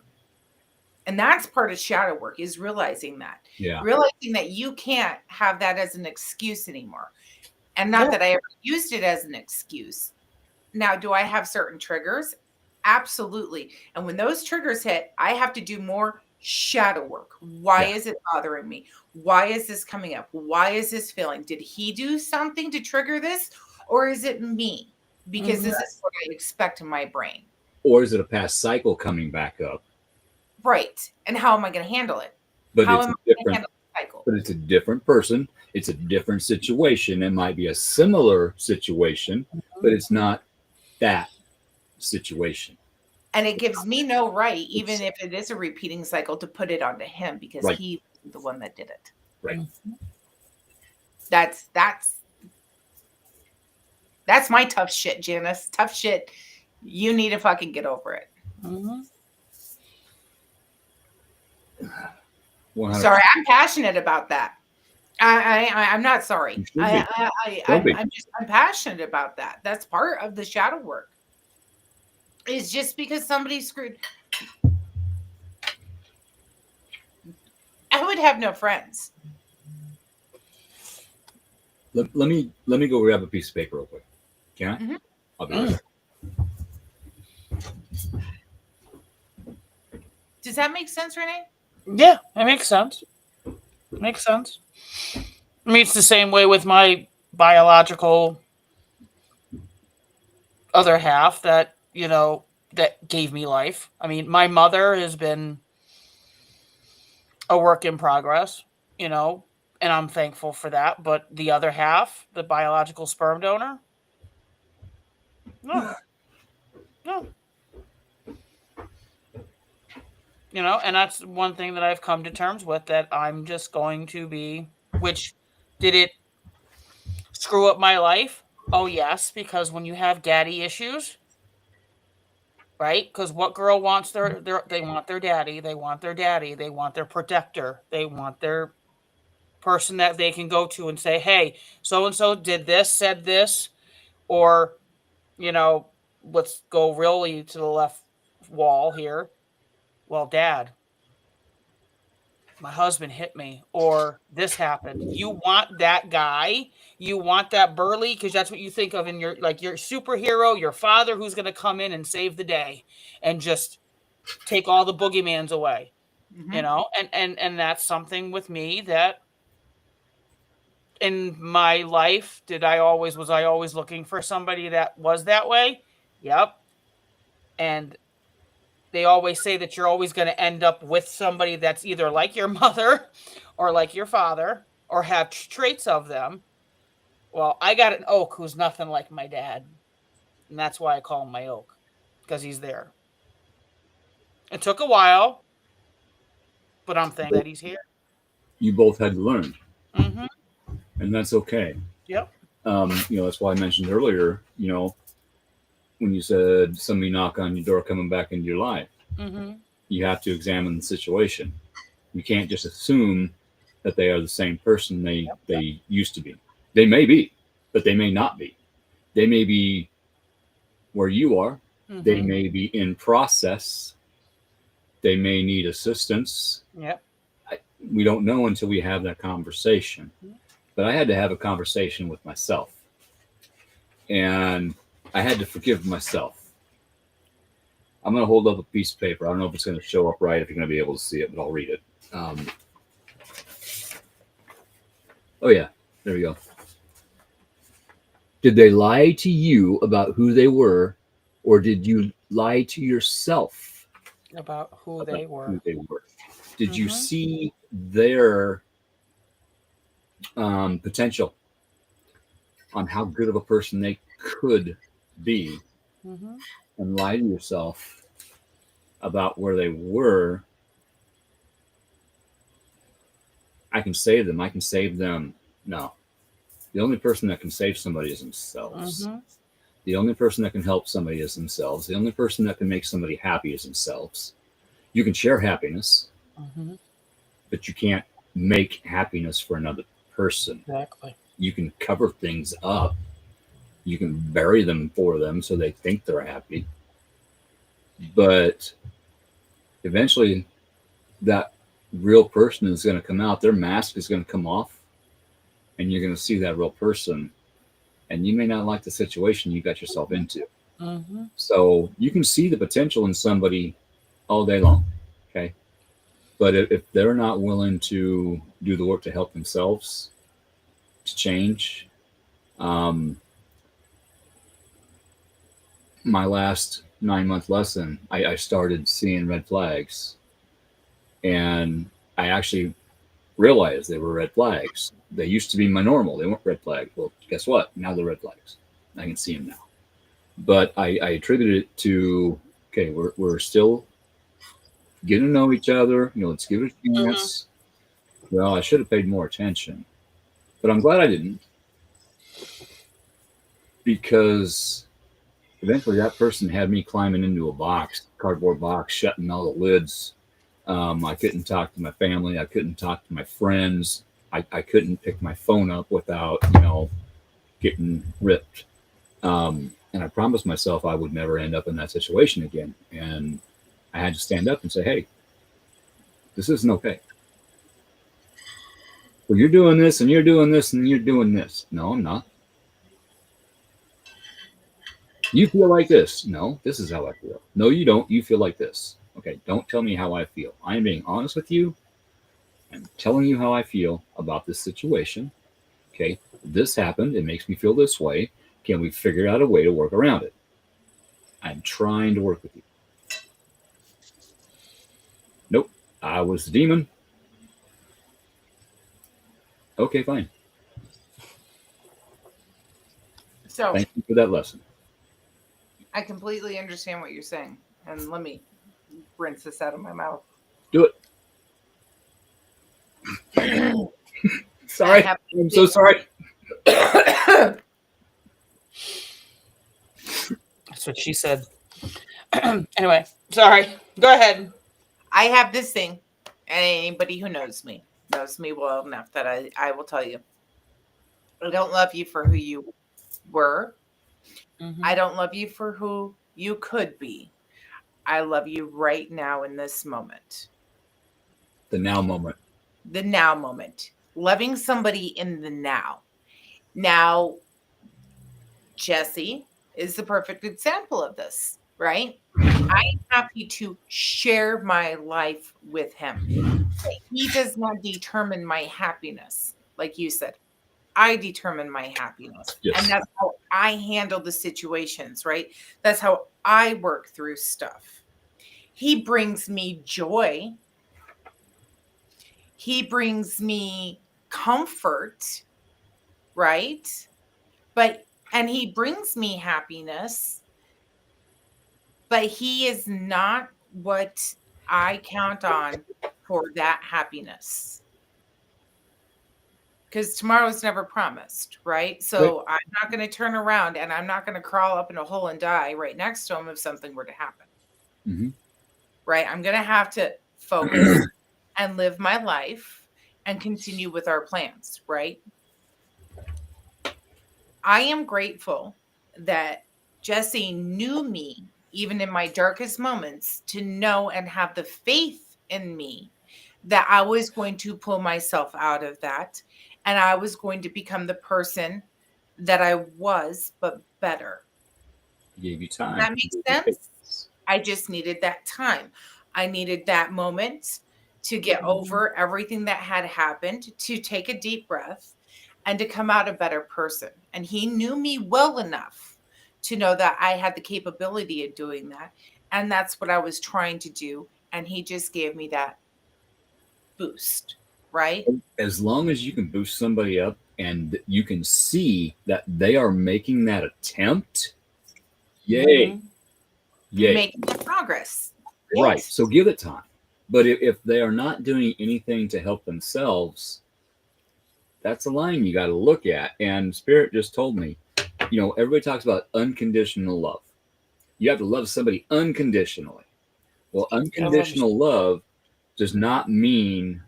And that's part of shadow work, is realizing that. Yeah. Realizing that you can't have that as an excuse anymore. And not that I ever used it as an excuse. Now, do I have certain triggers? Absolutely. And when those triggers hit, I have to do more shadow work. Why Yeah. is it bothering me? Why is this coming up? Why is this feeling? Did he do something to trigger this? Or is it me? Because this is what I expect in my brain. Or is it a past cycle coming back up? Right. And how am I going to handle it? But How it's am a I going to different handle the cycle? but it's a different person. It's a different situation. It might be a similar situation, but it's not that situation. And it gives me no right, even if it is a repeating cycle, to put it onto him, because Right. he's the one that did it. Right. That's my tough shit, Janice. Tough shit. You need to fucking get over it. 100%. Sorry, I'm passionate about that. I'm not sorry. You should be. Don't be. I'm passionate about that. That's part of the shadow work. It's just because somebody screwed. I would have no friends. Let me go grab a piece of paper real quick. Can I? Mhm. I'll be right back. Does that make sense, Renee? Yeah, it makes sense. Makes sense. I mean, it's the same way with my biological other half that, that gave me life. I mean, my mother has been a work in progress, and I'm thankful for that. But the other half, the biological sperm donor, no. And that's one thing that I've come to terms with, that I'm just going to be, which did it screw up my life? Oh, yes, because when you have daddy issues, right? Because what girl wants they want their daddy, they want their daddy, they want their protector, they want their person that they can go to and say, hey, so-and-so did this, said this, or, let's go really to the left wall here. Well, Dad, my husband hit me, or this happened. You want that guy, you want that burly, because that's what you think of in your superhero, your father, who's going to come in and save the day and just take all the boogeymans away. And that's something with me that in my life, was I always looking for somebody that was that way? Yep. And they always say that you're always going to end up with somebody that's either like your mother or like your father or have traits of them. Well, I got an oak who's nothing like my dad. And that's why I call him my oak, because he's there. It took a while, but I'm thankful that he's here. You both had to learn. Mm-hmm. And that's okay. Yep. That's why I mentioned earlier, when you said somebody knock on your door coming back into your life, you have to examine the situation. You can't just assume that they are the same person they used to be. They may be, but they may not be. They may be where you are. They may be in process. They may need assistance. Yep. We don't know until we have that conversation. But I had to have a conversation with myself. And I had to forgive myself. I'm going to hold up a piece of paper. I don't know if it's going to show up right, if you're going to be able to see it, but I'll read it. Oh, yeah. There we go. Did they lie to you about who they were, or did you lie to yourself about who they were? Did you see their potential on how good of a person they could be, and lie to yourself about where they were? I can save them. No. The only person that can save somebody is themselves. The only person that can help somebody is themselves. The only person that can make somebody happy is themselves. You can share happiness, but you can't make happiness for another person. Exactly. You can cover things up. You can bury them for them so they think they're happy. But eventually that real person is going to come out. Their mask is going to come off, and you're going to see that real person. And you may not like the situation you got yourself into. Mm-hmm. So you can see the potential in somebody all day long. Okay. But if they're not willing to do the work to help themselves to change, my last 9-month lesson, I started seeing red flags, and I actually realized they were red flags. They used to be my normal. They weren't red flags. Well, guess what? Now they're red flags. I can see them now. But I attributed it to, okay, we're still getting to know each other. Let's give it a chance. Well, I should have paid more attention, but I'm glad I didn't, because eventually that person had me climbing into a box, cardboard box, shutting all the lids. I couldn't talk to my family. I couldn't talk to my friends. I couldn't pick my phone up without, getting ripped. And I promised myself I would never end up in that situation again. And I had to stand up and say, hey, this isn't okay. Well, you're doing this and you're doing this and you're doing this. No, I'm not. You feel like this. No, this is how I feel. No, you don't. You feel like this. Okay, don't tell me how I feel. I am being honest with you. I'm telling you how I feel about this situation. Okay, this happened. It makes me feel this way. Can we figure out a way to work around it? I'm trying to work with you. Nope, I was the demon. Okay, fine. So Thank you for that lesson. I completely understand what you're saying. And let me rinse this out of my mouth. Do it. Sorry. I'm so sorry. That's what she said. Anyway, sorry. Go ahead. I have this thing, and anybody who knows me well enough that I will tell you. I don't love you for who you were. Mm-hmm. I don't love you for who you could be. I love you right now in this moment. The now moment. The now moment. Loving somebody in the now. Now, Jesse is the perfect example of this, right? I'm happy to share my life with him. But he does not determine my happiness, like you said. I determine my happiness. Yes. And that's how I handle the situations, right? That's how I work through stuff. He brings me joy. He brings me comfort, right? And he brings me happiness, but he is not what I count on for that happiness. Because tomorrow's never promised, right? So I'm not going to turn around and I'm not going to crawl up in a hole and die right next to him if something were to happen. Mm-hmm. Right? I'm going to have to focus and live my life and continue with our plans, right? I am grateful that Jesse knew me, even in my darkest moments, to know and have the faith in me that I was going to pull myself out of that. And I was going to become the person that I was, but better. Gave you time. That makes sense. I just needed that time. I needed that moment to get over everything that had happened, to take a deep breath, and to come out a better person. And he knew me well enough to know that I had the capability of doing that. And that's what I was trying to do. And he just gave me that boost, right? As long as you can boost somebody up and you can see that they are making that attempt, yay. Mm-hmm. Yay. Making progress. Right. Yes. So give it time. But if they are not doing anything to help themselves, that's a line you got to look at. And Spirit just told me, everybody talks about unconditional love. You have to love somebody unconditionally. Well, unconditional love does not mean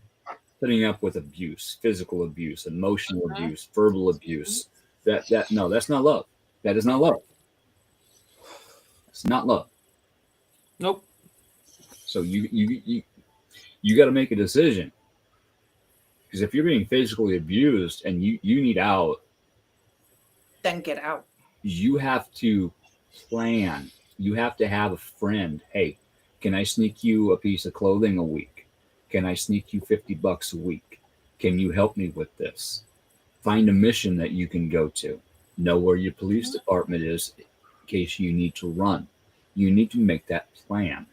putting up with abuse, physical abuse, emotional abuse, verbal abuse. No, that's not love. That is not love. It's not love. Nope. So you You got to make a decision. Because if you're being physically abused and you need out, Then get out. you have to plan. You have to have a friend. Hey, can I sneak you a piece of clothing a week? Can I sneak you $50 a week? Can you help me with this? Find a mission that you can go to. Know where your police department is in case you need to run. You need to make that plan.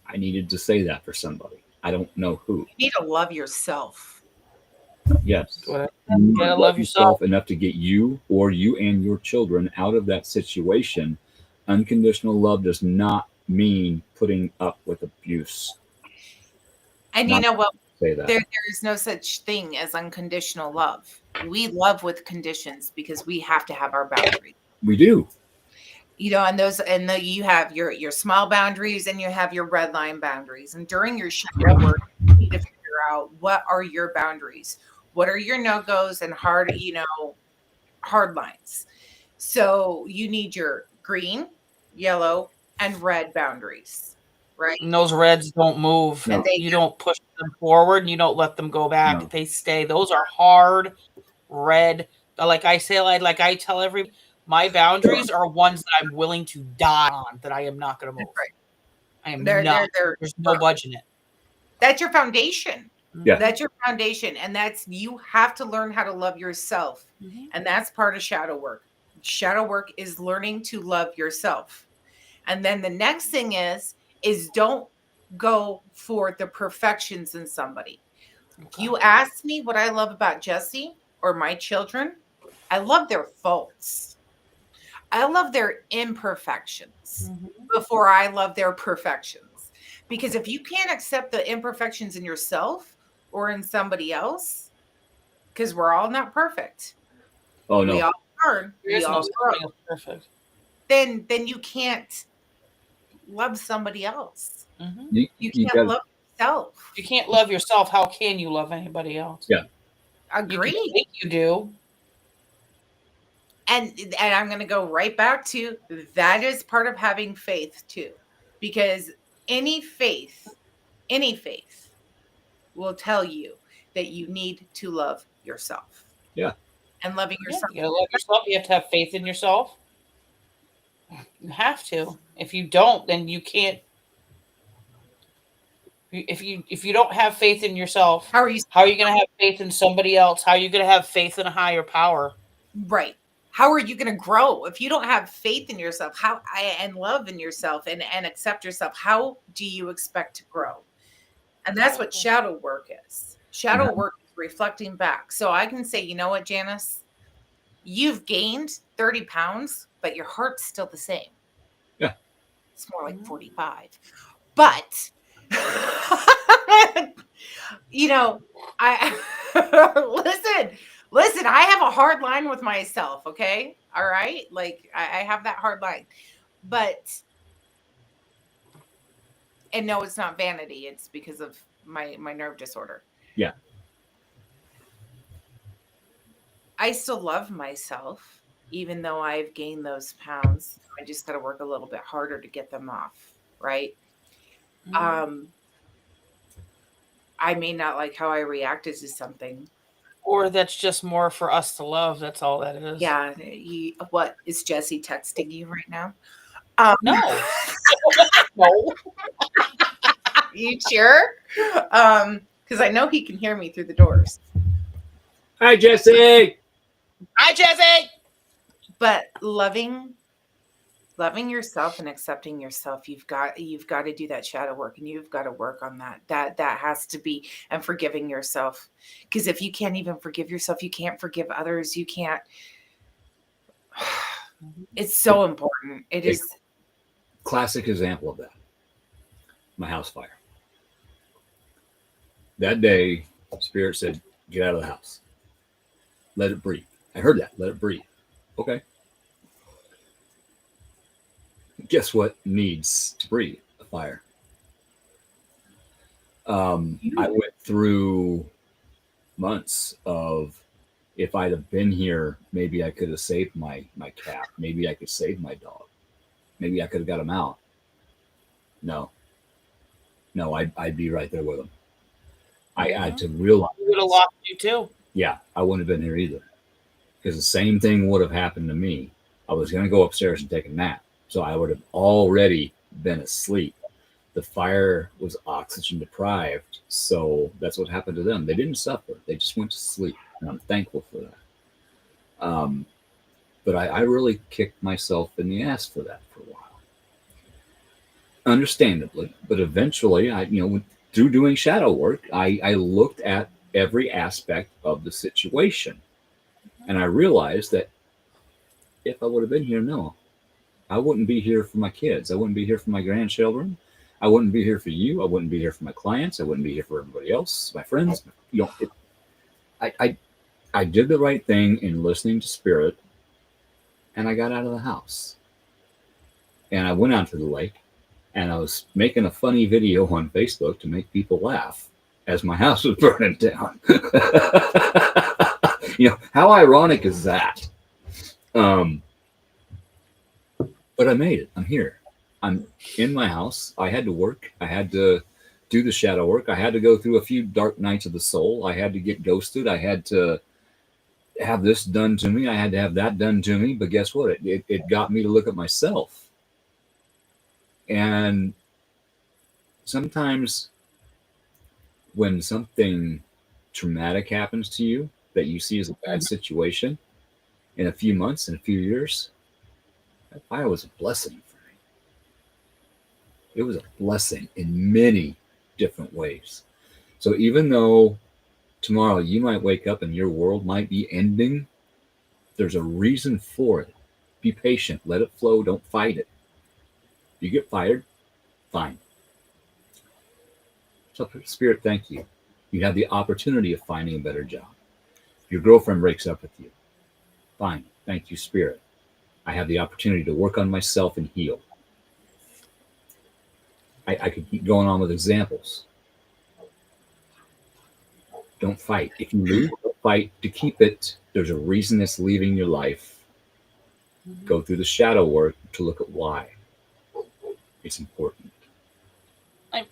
I needed to say that for somebody. I don't know who. You need to love yourself. Yes. You You gotta love yourself. enough to get you or you and your children out of that situation. Unconditional love does not mean putting up with abuse. And you Not know what? Say that. There is no such thing as unconditional love. We love with conditions because we have to have our boundaries. We do. You know, you have your small boundaries and you have your red line boundaries. And during your shadow work, you need to figure out what are your boundaries, what are your no-goes and hard lines. So you need your green, yellow, and red boundaries, right? And those reds don't move. No. You don't push them forward and you don't let them go back. No. They stay. Those are hard red. Like I tell everybody, my boundaries are ones that I'm willing to die on, that I am not going to move. Right. I am They're not. There's no budge in it. That's your foundation. Yeah. That's your foundation. And you have to learn how to love yourself. Mhm. And that's part of shadow work. Shadow work is learning to love yourself. And then the next thing is don't go for the perfections in somebody. Okay. You asked me what I love about Jesse or my children. I love their faults. I love their imperfections before I love their perfections. Because if you can't accept the imperfections in yourself or in somebody else, because we're all not perfect. Oh no. We all learn. There is We no all such grow. thing as perfect. Then you can't love somebody else. Mhm. You You can't gotta- love yourself. If you can't love yourself, how can you love anybody else? Yeah. You Agree. can think you do. And I'm going to go right back to that is part of having faith too, because any faith will tell you that you need to love yourself. Yeah. And loving Yeah, yourself. you gotta love yourself. You have to have faith in yourself. You have to. If you don't, then you can't. If you don't have faith in yourself, How are you going to have faith in somebody else? How are you going to have faith in a higher power? right? How are you going to grow if you don't have faith in yourself? And love in yourself and accept yourself? How do you expect to grow? And that's what shadow work is. Shadow work is reflecting back. So I can say, you know what, Janice, you've gained 30 pounds, but your heart's still the same. Yeah. It's more like 45. But you know, I listen, I have a hard line with myself, okay? All right? Like I have that hard line. But and no, it's not vanity. It's because of my nerve disorder. Yeah. I still love myself, even though I've gained those pounds. I just got to work a little bit harder to get them off, right? I may not like how I reacted to something. Or that's just more for us to love. That's all that is. Yeah. What is Jesse texting you right now? No. No. You sure? Because I know he can hear me through the doors. Hi, Jesse. Hi, Jesse. But loving yourself and accepting yourself, you've got to do that shadow work, and you've got to work on that. That has to be, and forgiving yourself. Because if you can't even forgive yourself, you can't forgive others. You can't. It's so important. It is. Classic example of that. My house fire. That day, Spirit said, "Get out of the house. Let it breathe." I heard that. Let it breathe. Okay. Guess what needs to breathe? A fire. I went through months of, if I'd have been here, maybe I could have saved my cat. Maybe I could save my dog. Maybe I could have got him out. No. no, I'd be right there with them. I had to realize. We would have lost you too. Yeah, I wouldn't have been here either. Because the same thing would have happened to me. I was going to go upstairs and take a nap. So I would have already been asleep. The fire was oxygen deprived. So that's what happened to them. They didn't suffer. They just went to sleep. And I'm thankful for that. But I really kicked myself in the ass for that for a while. Understandably. But eventually, through doing shadow work, I looked at every aspect of the situation. And I realized that if I would have been here, no, I wouldn't be here for my kids. I wouldn't be here for my grandchildren. I wouldn't be here for you. I wouldn't be here for my clients. I wouldn't be here for everybody else, my friends. I did the right thing in listening to Spirit, and I got out of the house. And I went out to the lake, and I was making a funny video on Facebook to make people laugh as my house was burning down. How ironic is that? But I made it. I'm here. I'm in my house. I had to work. I had to do the shadow work. I had to go through a few dark nights of the soul. I had to get ghosted. I had to have this done to me. I had to have that done to me. But guess what? It got me to look at myself. And sometimes when something traumatic happens to you that you see as a bad situation, in a few months, in a few years, that fire was a blessing for me. It was a blessing in many different ways. So even though tomorrow you might wake up and your world might be ending, there's a reason for it. Be patient. Let it flow. Don't fight it. You get fired, fine. So Spirit, thank you. You have the opportunity of finding a better job. Your girlfriend breaks up with you. Fine. Thank you, Spirit. I have the opportunity to work on myself and heal. I could keep going on with examples. Don't fight. If you lose, don't fight to keep it. There's a reason it's leaving your life. Go through the shadow work to look at why. It's important. I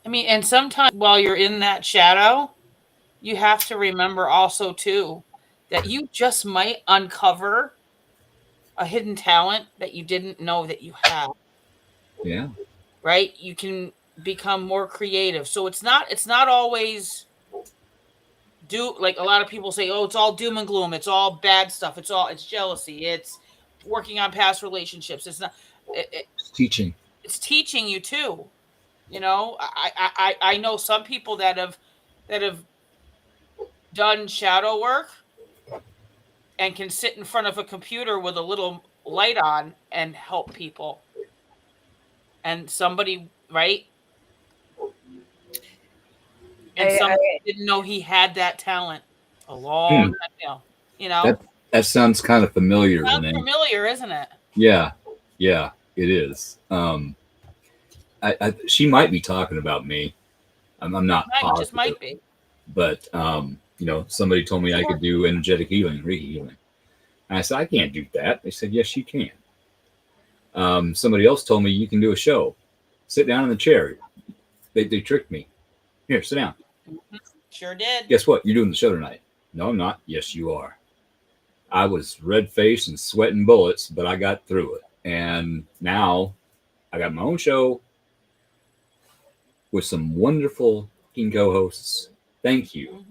mean, and sometimes while you're in that shadow, you have to remember also too that you just might uncover a hidden talent that you didn't know that you had. Yeah. Right? You can become more creative. So it's not always like a lot of people say, oh, it's all doom and gloom. It's all bad stuff. It's jealousy. It's working on past relationships. It's not. It's teaching. It's teaching you too. I know some people that have done shadow work and can sit in front of a computer with a little light on and help people. And somebody, right? And somebody didn't know he had that talent a long time ago. That sounds kind of familiar. Sounds familiar, isn't it? Yeah, it is. She might be talking about me. I'm not positive. Just might be. But somebody told me I could do energetic healing, re-healing. And I said, I can't do that. They said, yes, you can. Somebody else told me you can do a show. Sit down in the chair. They tricked me. Here, sit down. Sure did. Guess what? You're doing the show tonight. No, I'm not. Yes, you are. I was red-faced and sweating bullets, but I got through it. And now I got my own show with some wonderful co-hosts. Thank you.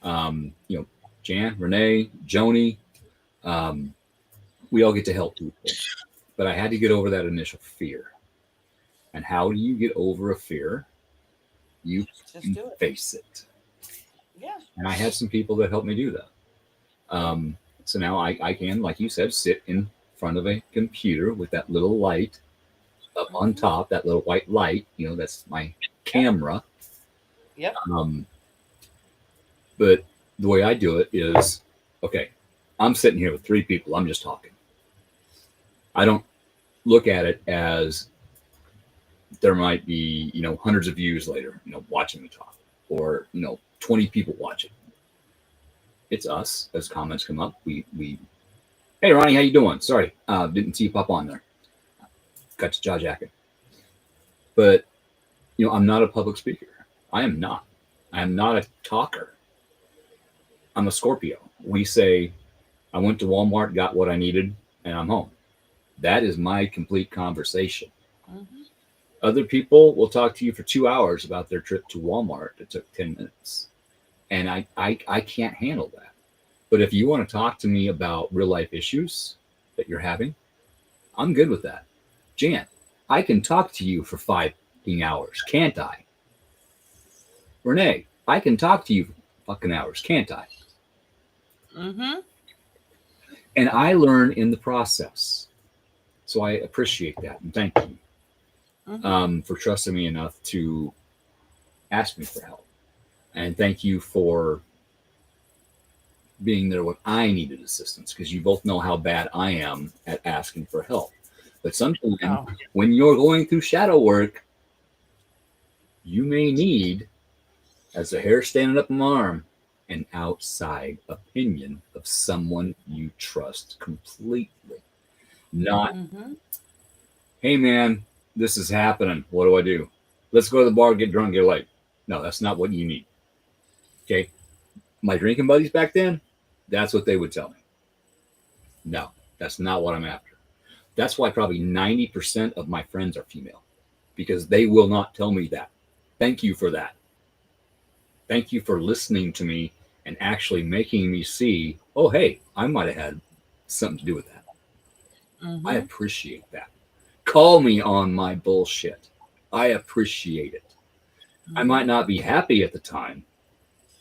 Jan, Renee, Joni, we all get to help people. But I had to get over that initial fear. And how do you get over a fear? You just face it. Yeah. And I had some people that helped me do that. So now I can, like you said, sit in front of a computer with that little light up on top, that little white light, that's my camera. Yep. But the way I do it is, okay, I'm sitting here with 3 people. I'm just talking. I don't look at it as there might be, hundreds of views later, watching me talk, or, 20 people watching. It's us. As comments come up, we hey, Ronnie, how you doing? Sorry, didn't see you pop on there. Got your jaw jacket. But, I'm not a public speaker. I am not. I am not a talker. I'm a Scorpio. We say, I went to Walmart, got what I needed, and I'm home. That is my complete conversation. Mhm. Other people will talk to you for 2 hours about their trip to Walmart that took 10 minutes. And I can't handle that. But if you want to talk to me about real life issues that you're having, I'm good with that. Jan, I can talk to you for 5 hours, can't I? Renee, I can talk to you for fucking hours, can't I? Mhm. And I learn in the process. So I appreciate that. And thank you for trusting me enough to ask me for help. And thank you for being there when I needed assistance, because you both know how bad I am at asking for help. But sometimes Oh. when you're going through shadow work, you may need, as the hair standing up on my arm, an outside opinion of someone you trust completely. Not, Mhm. hey man, this is happening. What do I do? Let's go to the bar, get drunk, get light. No, that's not what you need. Okay. My drinking buddies back then, that's what they would tell me. No, that's not what I'm after. That's why probably 90% of my friends are female, because they will not tell me that. Thank you for that. Thank you for listening to me and actually making me see, oh, hey, I might have had something to do with that. I Mhm. appreciate that. Call me on my bullshit. I appreciate it. I might not be happy at the time,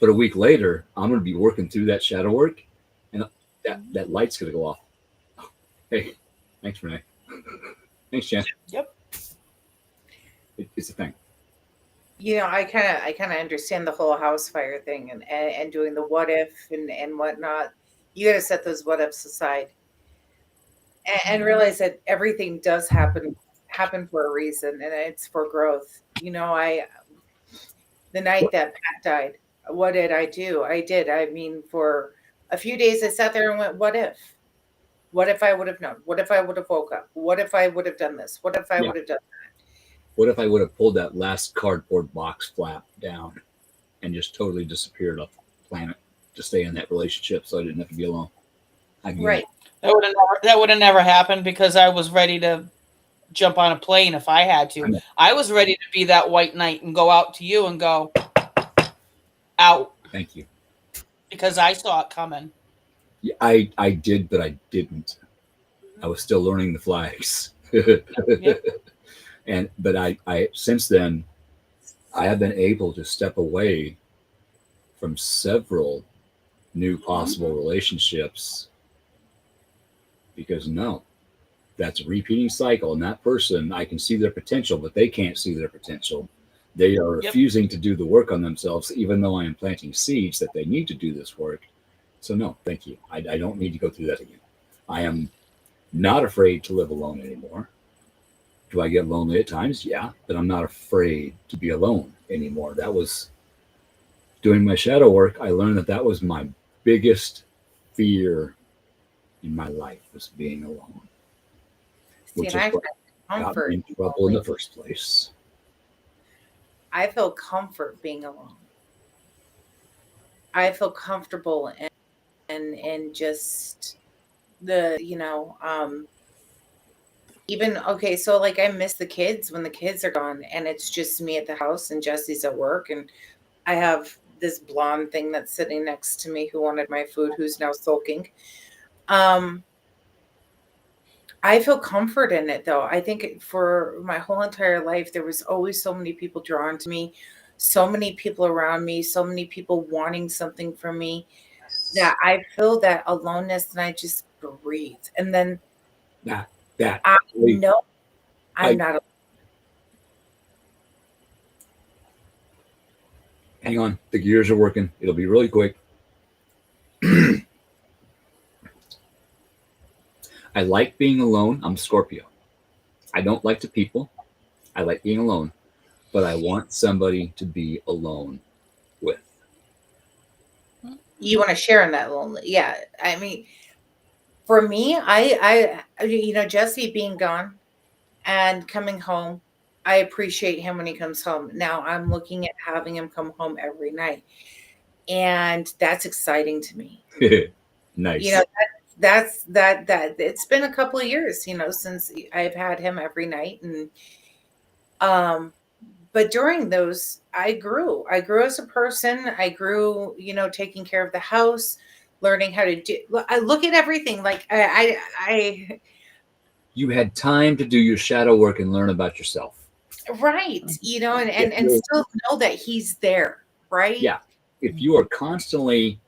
but a week later, I'm going to be working through that shadow work, and that light's going to go off. Hey, thanks, Renee. Thanks, Jan. Yep. It's a thing. I kind of understand the whole house fire thing and doing the what if and whatnot. You got to set those what ifs aside and realize that everything does happen for a reason, and it's for growth. The night that Pat died, what did I do? I did. I mean, for a few days, I sat there and went, what if? What if I would have known? What if I would have woke up? What if I would have done this? What if I Yeah. would have done? What if I would have pulled that last cardboard box flap down and just totally disappeared off the planet to stay in that relationship so I didn't have to be alone? Right. That would have never happened, because I was ready to jump on a plane if I had to. I was ready to be that white knight and go out to you and go out. Thank you. Because I saw it coming. Yeah, I did, but I didn't. I was still learning the flags. Yep. But I since then I have been able to step away from several new possible relationships, because no, that's a repeating cycle, and that person, I can see their potential, but they can't see their potential. They are refusing to do the work on themselves, even though I am planting seeds that they need to do this work. So no, thank you. I don't need to go through that again. I am not afraid to live alone anymore. Do I get lonely at times? Yeah, but I'm not afraid to be alone anymore. That was doing my shadow work. I learned that was my biggest fear in my life, was being alone, which is what got me in trouble in the first place. I feel comfort being alone. I feel comfortable and just the even okay, so like I miss the kids when the kids are gone and it's just me at the house and Jesse's at work, and I have this blonde thing that's sitting next to me who wanted my food, who's now sulking. I feel comfort in it, though. I think for my whole entire life, there was always so many people drawn to me, so many people around me, so many people wanting something from me, that I feel that aloneness and I just breathe. And then I know I'm not alone. Hang on, the gears are working. It'll be really quick. I like being alone. I'm Scorpio. I don't like to people. I like being alone, but I want somebody to be alone with. You want to share in that lonely. Yeah. I mean, for me, I Jesse being gone and coming home I appreciate him when he comes home. Now I'm looking at having him come home every night. And that's exciting to me. Nice. You know, that it's been a couple of years, since I've had him every night. And but during those, I grew. I grew as a person. I grew, taking care of the house, learning how to do. I look at everything like I You had time to do your shadow work and learn about yourself. right, and still know that he's there, right? Yeah. If you are constantly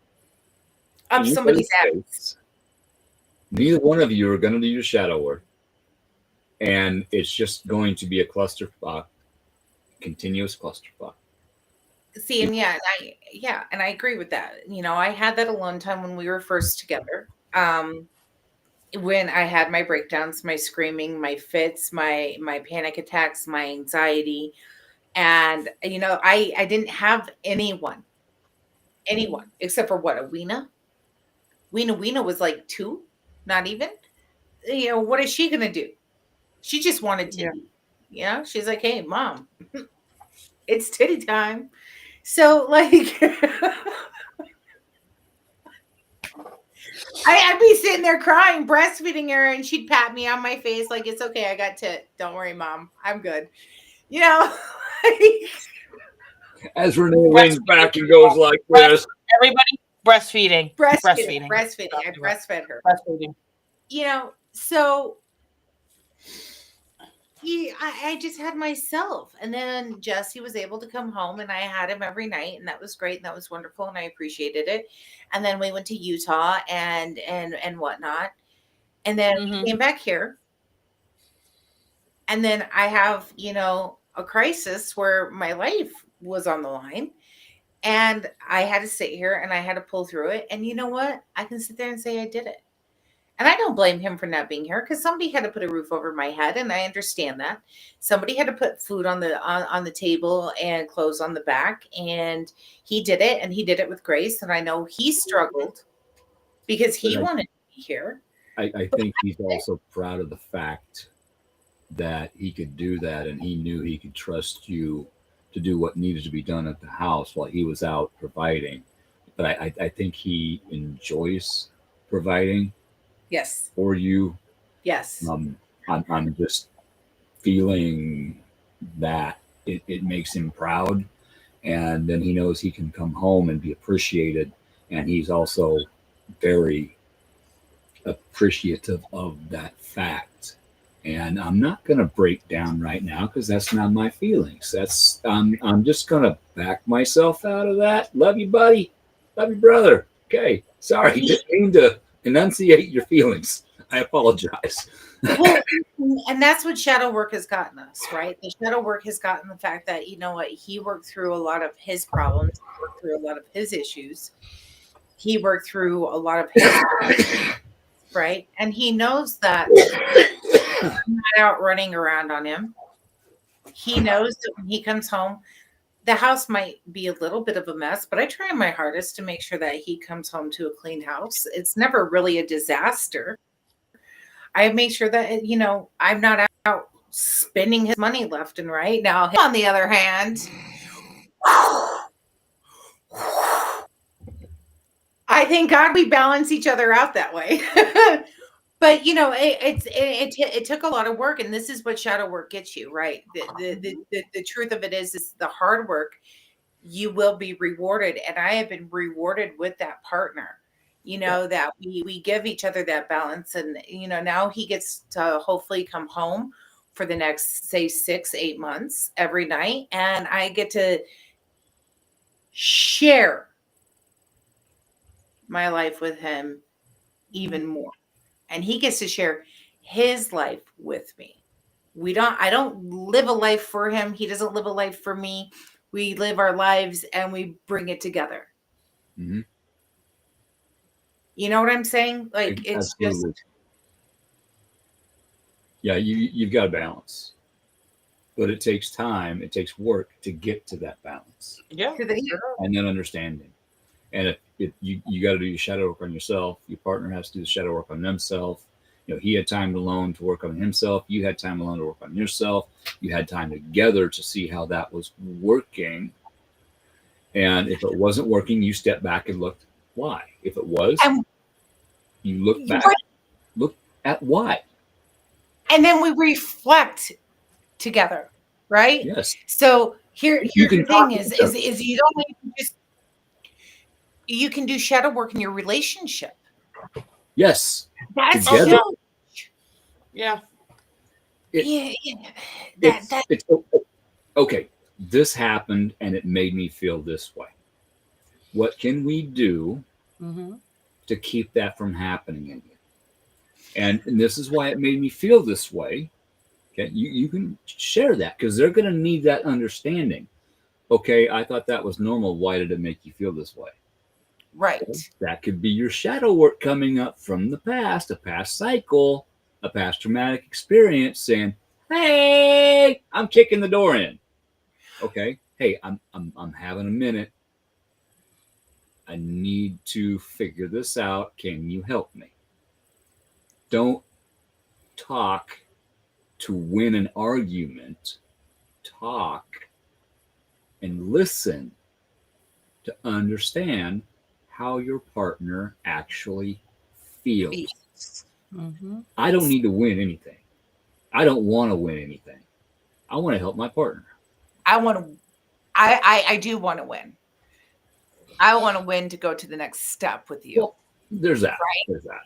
Up in somebody's those ass. states, neither one of you are going to do your shadow work. And it's just going to be a clusterfuck, continuous clusterfuck. See, and and I agree with that. I had that alone time when we were first together. When I had my breakdowns, my screaming, my fits, my panic attacks, my anxiety, and I didn't have anyone except for what, a Weena. Weena was like 2, not even. What is she gonna do? She just wanted titty. She's like, hey, mom, it's titty time. So like I'd be sitting there crying, breastfeeding her, and she'd pat me on my face like, it's okay, I got tit. Don't worry, mom. I'm good. As Renee leans back and goes like this. Everybody breastfeeding. Breastfeeding. I breastfed her. Breastfeeding. So I just had myself. And then Jesse was able to come home, and I had him every night, and that was great, and that was wonderful, and I appreciated it. And then we went to Utah and whatnot. And then we came back here. And then I have, a crisis where my life was on the line. And I had to sit here and I had to pull through it. And you know what? I can sit there and say I did it. And I don't blame him for not being here, because somebody had to put a roof over my head, and I understand that. Somebody had to put food on the table and clothes on the back, and he did it, and he did it with grace. And I know he struggled because he wanted to be here. I think he's also proud of the fact that he could do that, and he knew he could trust you to do what needed to be done at the house while he was out providing. But I think he enjoys providing. Yes. For you. Yes. I'm just feeling that it makes him proud, and then he knows he can come home and be appreciated, and he's also very appreciative of that fact. And I'm not going to break down right now because that's not my feelings. I'm just going to back myself out of that. Love you, buddy. Love you, brother. Okay. Sorry, didn't mean to enunciate your feelings. I apologize. Well, and that's what shadow work has gotten us, right? The shadow work has gotten the fact that, he worked through a lot of his problems, he worked through a lot of his issues. He worked through a lot of his right? And he knows that I'm not out running around on him. He knows that when he comes home, the house might be a little bit of a mess, but I try my hardest to make sure that he comes home to a clean house. It's never really a disaster. I make sure that, I'm not out spending his money left and right. Now, him, on the other hand, I thank God we balance each other out that way. But it took a lot of work, and this is what shadow work gets you, right? The truth of it is the hard work. You will be rewarded, and I have been rewarded with that partner. That we give each other that balance, and now he gets to hopefully come home for the next, say, 6-8 months every night, and I get to share my life with him even more. And he gets to share his life with me. I don't live a life for him. He doesn't live a life for me. We live our lives and we bring it together. Mm-hmm. You know what I'm saying? Like, it's Absolutely. just. Yeah, you've got a balance. But it takes time, it takes work to get to that balance. Yeah. And then understanding. And if you got to do your shadow work on yourself, your partner has to do the shadow work on themselves, He had time alone to work on himself. You had time alone to work on yourself. You had time together to see how that was working. And if it wasn't working, you stepped back and looked why. If it was, And you look back, look at why. and then we reflect together, right? Yes. So here's You can the thing talk is to each other. you don't need to just you can do shadow work in your relationship. Yes. That's Together. huge. Yeah. It's okay. This happened and it made me feel this way. What can we do to keep that from happening in you? And this is why it made me feel this way. Okay, you can share that because they're going to need that understanding. Okay, I thought that was normal. Why did it make you feel this way? Right. That could be your shadow work coming up from the past, a past cycle, a past traumatic experience saying, hey, I'm kicking the door in. Okay, hey, I'm having a minute. I need to figure this out. Can you help me? Don't talk to win an argument. Talk and listen to understand how your partner actually feels. I don't need to win anything. I don't want to win anything. I want to help my partner. I do want to win. I want to win to go to the next step with you. Well, there's that. Right? There's that.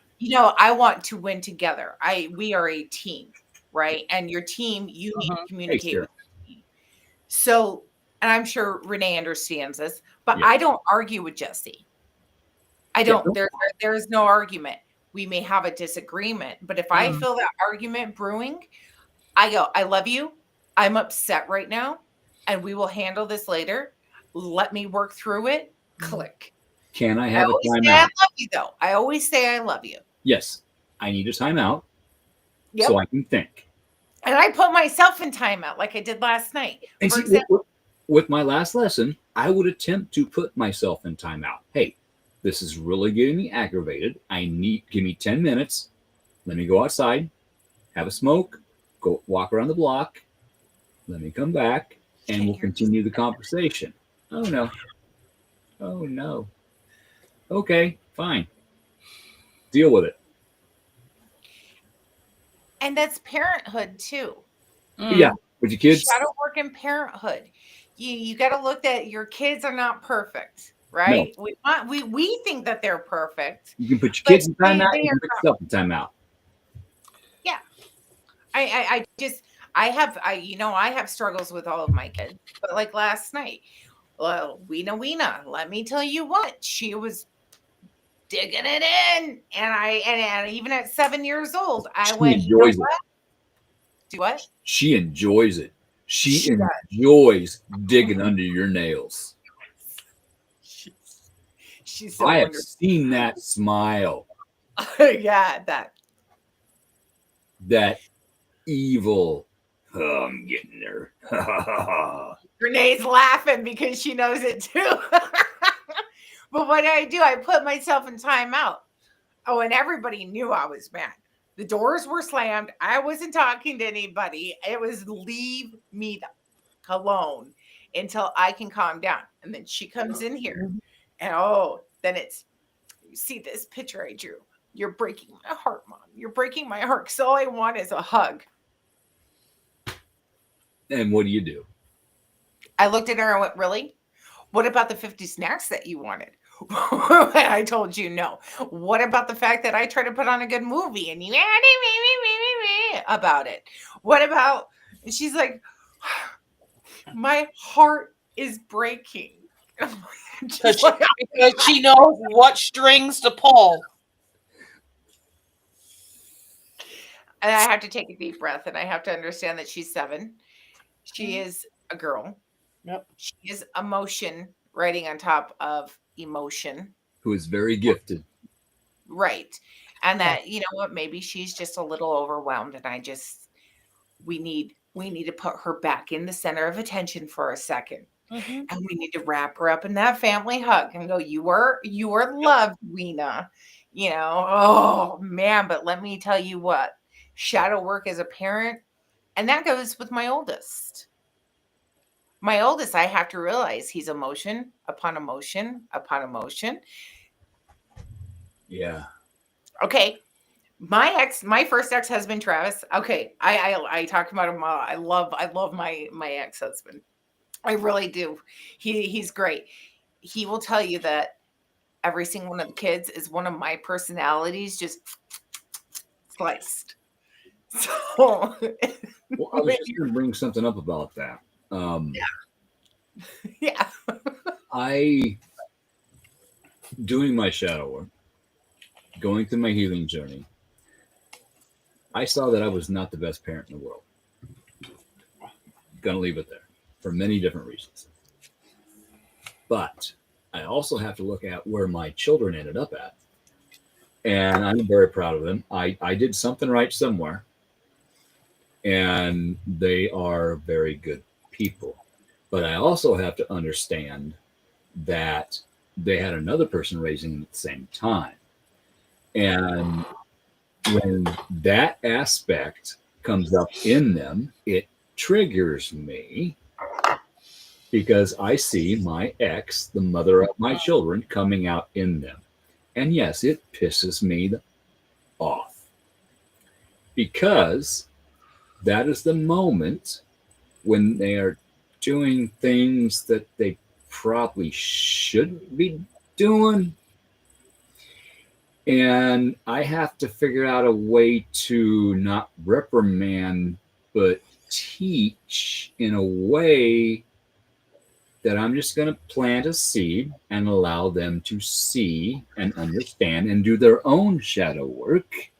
I want to win together. We are a team, right? And your team, you need to communicate with the team. So, and I'm sure Renee understands this, but I don't argue with Jesse. I don't. There's no argument. We may have a disagreement, but if I feel that argument brewing, I go, I love you. I'm upset right now, and we will handle this later. Let me work through it. Click. Can I have a timeout? I love you, though. I always say I love you. Yes. I need a timeout so I can think. And I put myself in timeout like I did last night. And For see, example, with my last lesson, I would attempt to put myself in timeout. Hey, this is really getting me aggravated. Give me 10 minutes. Let me go outside, have a smoke, go walk around the block. Let me come back and we'll continue the conversation. Oh, no. Oh, no. Okay, fine. Deal with it. and that's parenthood too. Yeah, with your kids. Shadow work in parenthood. You got to look at your kids are not perfect, right? No. We think that they're perfect. You can put your kids in timeout. You can put yourself in timeout. Yeah, I have struggles with all of my kids, but like last night, well, Weena, let me tell you what, she was digging it in, and even at 7 years old, I went, enjoys it. Do what? She enjoys it. She enjoys digging under your nails. She's so I have wonderful. seen that smile. Yeah, that evil. Oh, I'm getting there. Renee's laughing because she knows it too. But what do? I put myself in timeout. Oh, and everybody knew I was mad. The doors were slammed. I wasn't talking to anybody. It was leave me alone until I can calm down. And then she comes in here. And then it's, you see this picture I drew. You're breaking my heart, Mom. You're breaking my heart. So all I want is a hug. And what do? I looked at her and went, really? What about the 50 snacks that you wanted? I told you no. What about the fact that I tried to put on a good movie and you about it? What about, and she's like, my heart is breaking. Because she knows what strings to pull. And I have to take a deep breath and I have to understand that she's 7. She is a girl. Yep. She is emotion writing on top of emotion. Who is very gifted. Right. And that, you know what, maybe she's just a little overwhelmed and we need to put her back in the center of attention for a second. Mm-hmm. And we need to wrap her up in that family hug and go, you are loved, Weena. Oh man, but let me tell you what, shadow work as a parent, and that goes with my oldest. My oldest, I have to realize he's emotion upon emotion upon emotion. Yeah. Okay. My first ex-husband, Travis. Okay. I talk about him. I love my ex-husband. I really do. He's great. He will tell you that every single one of the kids is one of my personalities just sliced. So Well, I was just going to bring something up about that. yeah. I, doing my shadow work, going through my healing journey, I saw that I was not the best parent in the world. Gonna leave it there for many different reasons. But I also have to look at where my children ended up at. And I'm very proud of them. I did something right somewhere. And they are very good people. But I also have to understand that they had another person raising them at the same time. And when that aspect comes up in them, it triggers me because I see my ex, the mother of my children, coming out in them. And yes, it pisses me off because that is the moment when they are doing things that they probably shouldn't be doing. And I have to figure out a way to not reprimand, but teach in a way that I'm just going to plant a seed and allow them to see and understand and do their own shadow work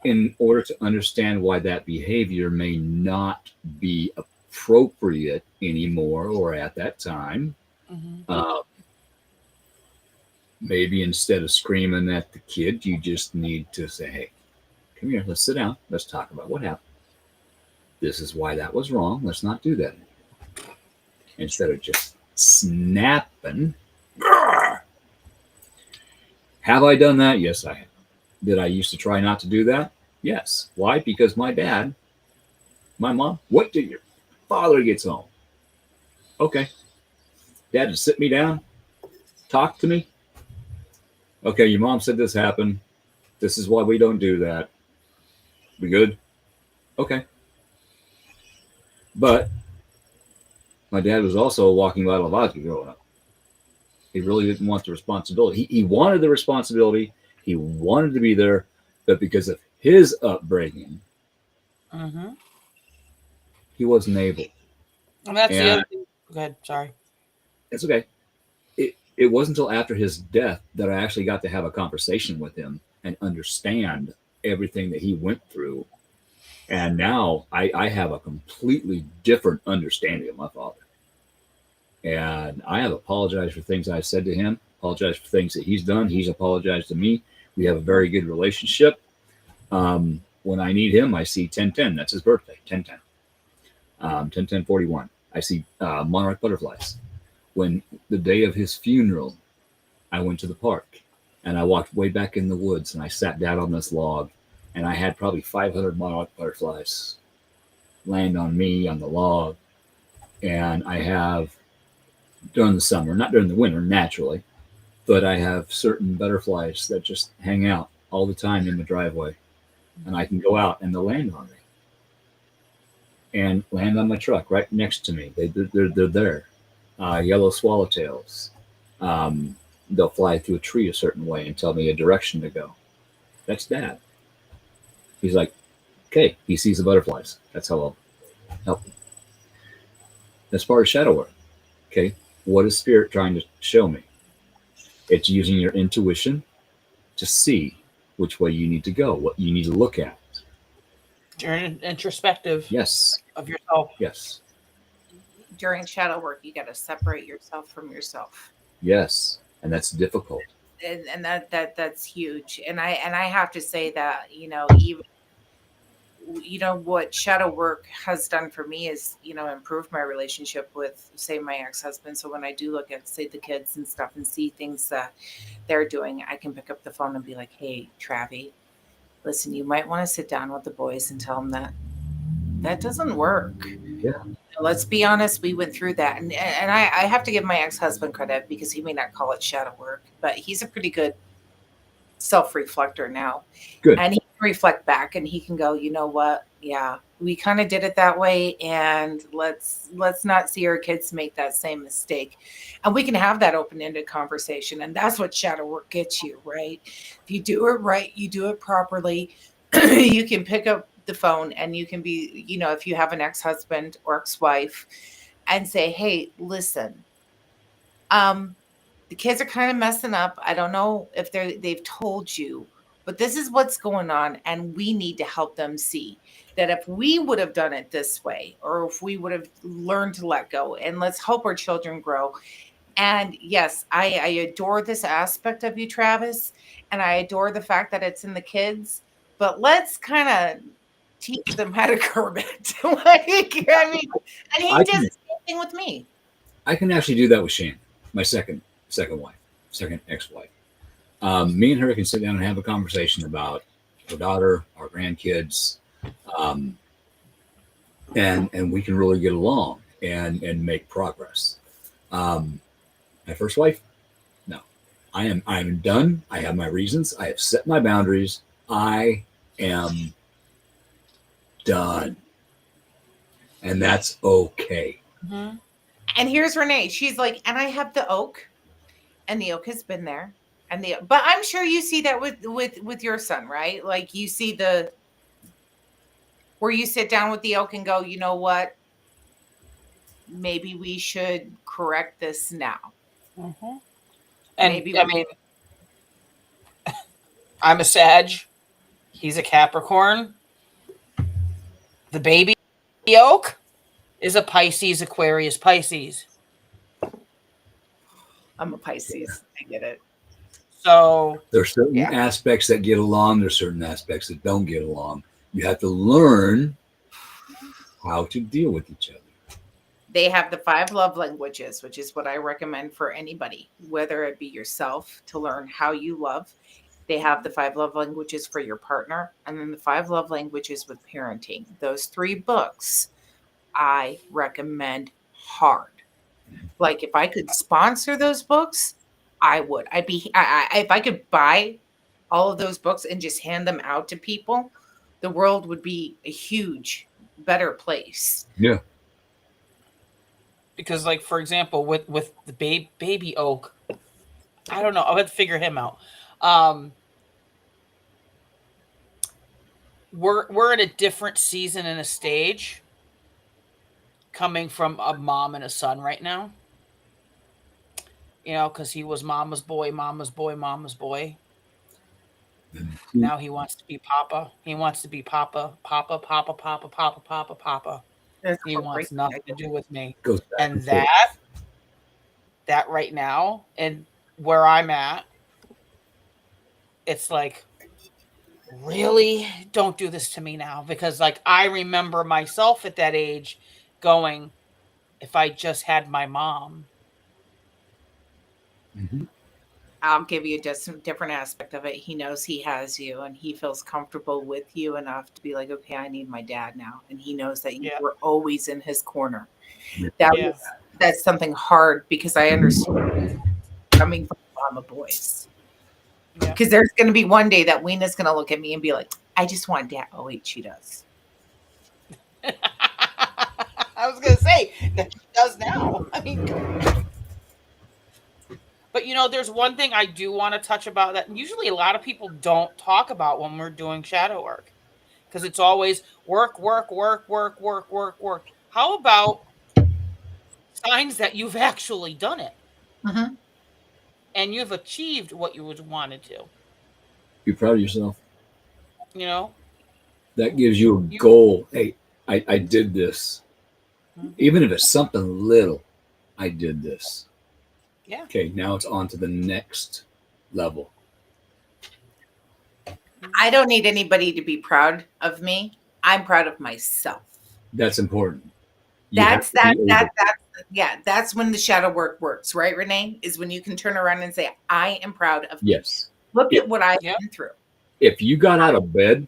in order to understand why that behavior may not be appropriate anymore or at that time. Maybe instead of screaming at the kid, you just need to say, hey, come here, let's sit down. Let's talk about what happened. This is why that was wrong. Let's not do that anymore. Instead of just snapping. Grr! Have I done that? Yes, I have. Did I used to try not to do that? Yes. Why? Because my dad, my mom, wait till your father gets home. Okay. Dad, just sit me down, talk to me. Okay, your mom said this happened. This is why we don't do that. We good? Okay. But my dad was also a walking bottle of vodka growing up. He really didn't want the responsibility. He wanted the responsibility. He wanted to be there, but because of his upbringing, he wasn't able. And that's the other thing. Go ahead. Sorry. It's okay. It wasn't until after his death that I actually got to have a conversation with him and understand everything that he went through. And now I have a completely different understanding of my father. And I have apologized for things I said to him, apologized for things that he's done. He's apologized to me. We have a very good relationship. When I need him, I see 1010. That's his birthday, 1010. 101041. I see monarch butterflies. When the day of his funeral, I went to the park and I walked way back in the woods and I sat down on this log and I had probably 500 monarch butterflies land on me on the log. And I have during the summer, not during the winter, naturally, but I have certain butterflies that just hang out all the time in the driveway and I can go out and they'll land on me and land on my truck right next to me. They're there. Yellow swallowtails. They'll fly through a tree a certain way and tell me a direction to go. That's Dad. He's like, okay, he sees the butterflies. That's how I'll help him. As far as shadow work, okay, what is Spirit trying to show me? It's using your intuition to see which way you need to go, what you need to look at. You're introspective. Yes. Of yourself. Yes. During shadow work, you got to separate yourself from yourself. Yes, and that's difficult. And that's huge. And I have to say that, even what shadow work has done for me is, improved my relationship with, say, my ex-husband. So when I do look at, say, the kids and stuff and see things that they're doing, I can pick up the phone and be like, hey, Travi, listen, you might want to sit down with the boys and tell them that doesn't work. Yeah. Let's be honest, we went through that. And I have to give my ex-husband credit because he may not call it shadow work, but he's a pretty good self-reflector now. Good. And he can reflect back and he can go, you know what? Yeah, we kind of did it that way. And let's not see our kids make that same mistake. And we can have that open-ended conversation. And that's what shadow work gets you, right? If you do it right, you do it properly, you can pick up the phone and you can be, if you have an ex-husband or ex-wife, and say, hey, listen, the kids are kind of messing up. I don't know if they've told you, but this is what's going on. And we need to help them see that if we would have done it this way, or if we would have learned to let go, and let's help our children grow. And yes, I adore this aspect of you, Travis, and I adore the fact that it's in the kids, but let's kind of teach them how to curb it. And he does the same thing with me. I can actually do that with Shane, my second ex-wife. Me and her can sit down and have a conversation about our daughter, our grandkids, and we can really get along and make progress. My first wife, no, I'm done. I have my reasons. I have set my boundaries. I am done, and that's okay. Mm-hmm. And here's Renee. She's like, and I have the oak, and the oak has been there, but I'm sure you see that with your son, right? Like you see where you sit down with the oak and go, you know what? Maybe we should correct this now. Mm-hmm. And I'm a Sag. He's a Capricorn. The baby oak is a Pisces, Aquarius, Pisces. I'm a Pisces. I get it. So there's certain aspects that get along. There's certain aspects that don't get along. You have to learn how to deal with each other. They have the 5 love languages, which is what I recommend for anybody, whether it be yourself, to learn how you love. They have the 5 love languages for your partner, and then the 5 love languages with parenting. Those 3 books I recommend hard. Like if I could sponsor those books, I would. If I could buy all of those books and just hand them out to people, the world would be a huge, better place. Yeah. Because, like, for example, with the baby oak, I don't know. I'll have to figure him out. We're at a different season and a stage coming from a mom and a son right now. Because he was mama's boy. Mm-hmm. Now he wants to be papa. He wants to be papa. He wants nothing to do with me. And that right now, and where I'm at, it's like, really? Don't do this to me now. Because, like, I remember myself at that age going, if I just had my mom. Mm-hmm. I'll give you just a different aspect of it. He knows he has you, and he feels comfortable with you enough to be like, okay, I need my dad now. And he knows that you were always in his corner. That's something hard, because I understand coming from mama boys. Because there's going to be one day that Wena's going to look at me and be like, I just want dad. Oh, wait, she does. I was going to say that she does now. I mean, but there's one thing I do want to touch about that usually a lot of people don't talk about when we're doing shadow work, because it's always work. How about signs that you've actually done it? Mm-hmm. And you've achieved what you wanted to. Be proud of yourself. That gives you a goal. Hey, I did this. Mm-hmm. Even if it's something little, I did this. Yeah. Okay, now it's on to the next level. I don't need anybody to be proud of me. I'm proud of myself. That's important. That's when the shadow work works, right, Renee? Is when you can turn around and say, I am proud of me. Yes. Look at what I've been through. If you got out of bed,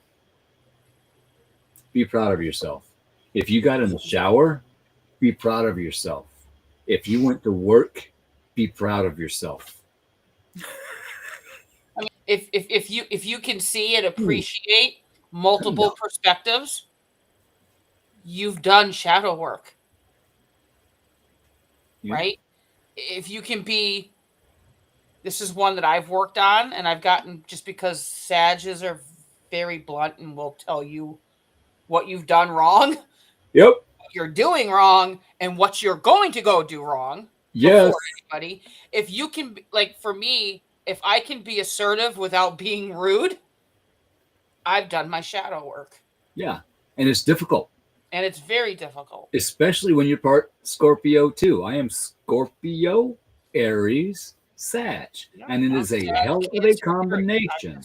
be proud of yourself. If you got in the shower, be proud of yourself. If you went to work, be proud of yourself. I mean, if you can see and appreciate multiple perspectives, you've done shadow work. Yeah. Right? If you can be, this is one that I've worked on, and I've gotten, just because Sages are very blunt and will tell you what you've done wrong. Yep. What you're doing wrong and what you're going to go do wrong. Yes. Before anybody. If you can, like, for me, if I can be assertive without being rude, I've done my shadow work. Yeah. And it's difficult. And it's very difficult. Especially when you're part Scorpio too. I am Scorpio, Aries, Sag. And it is a hell of a combination.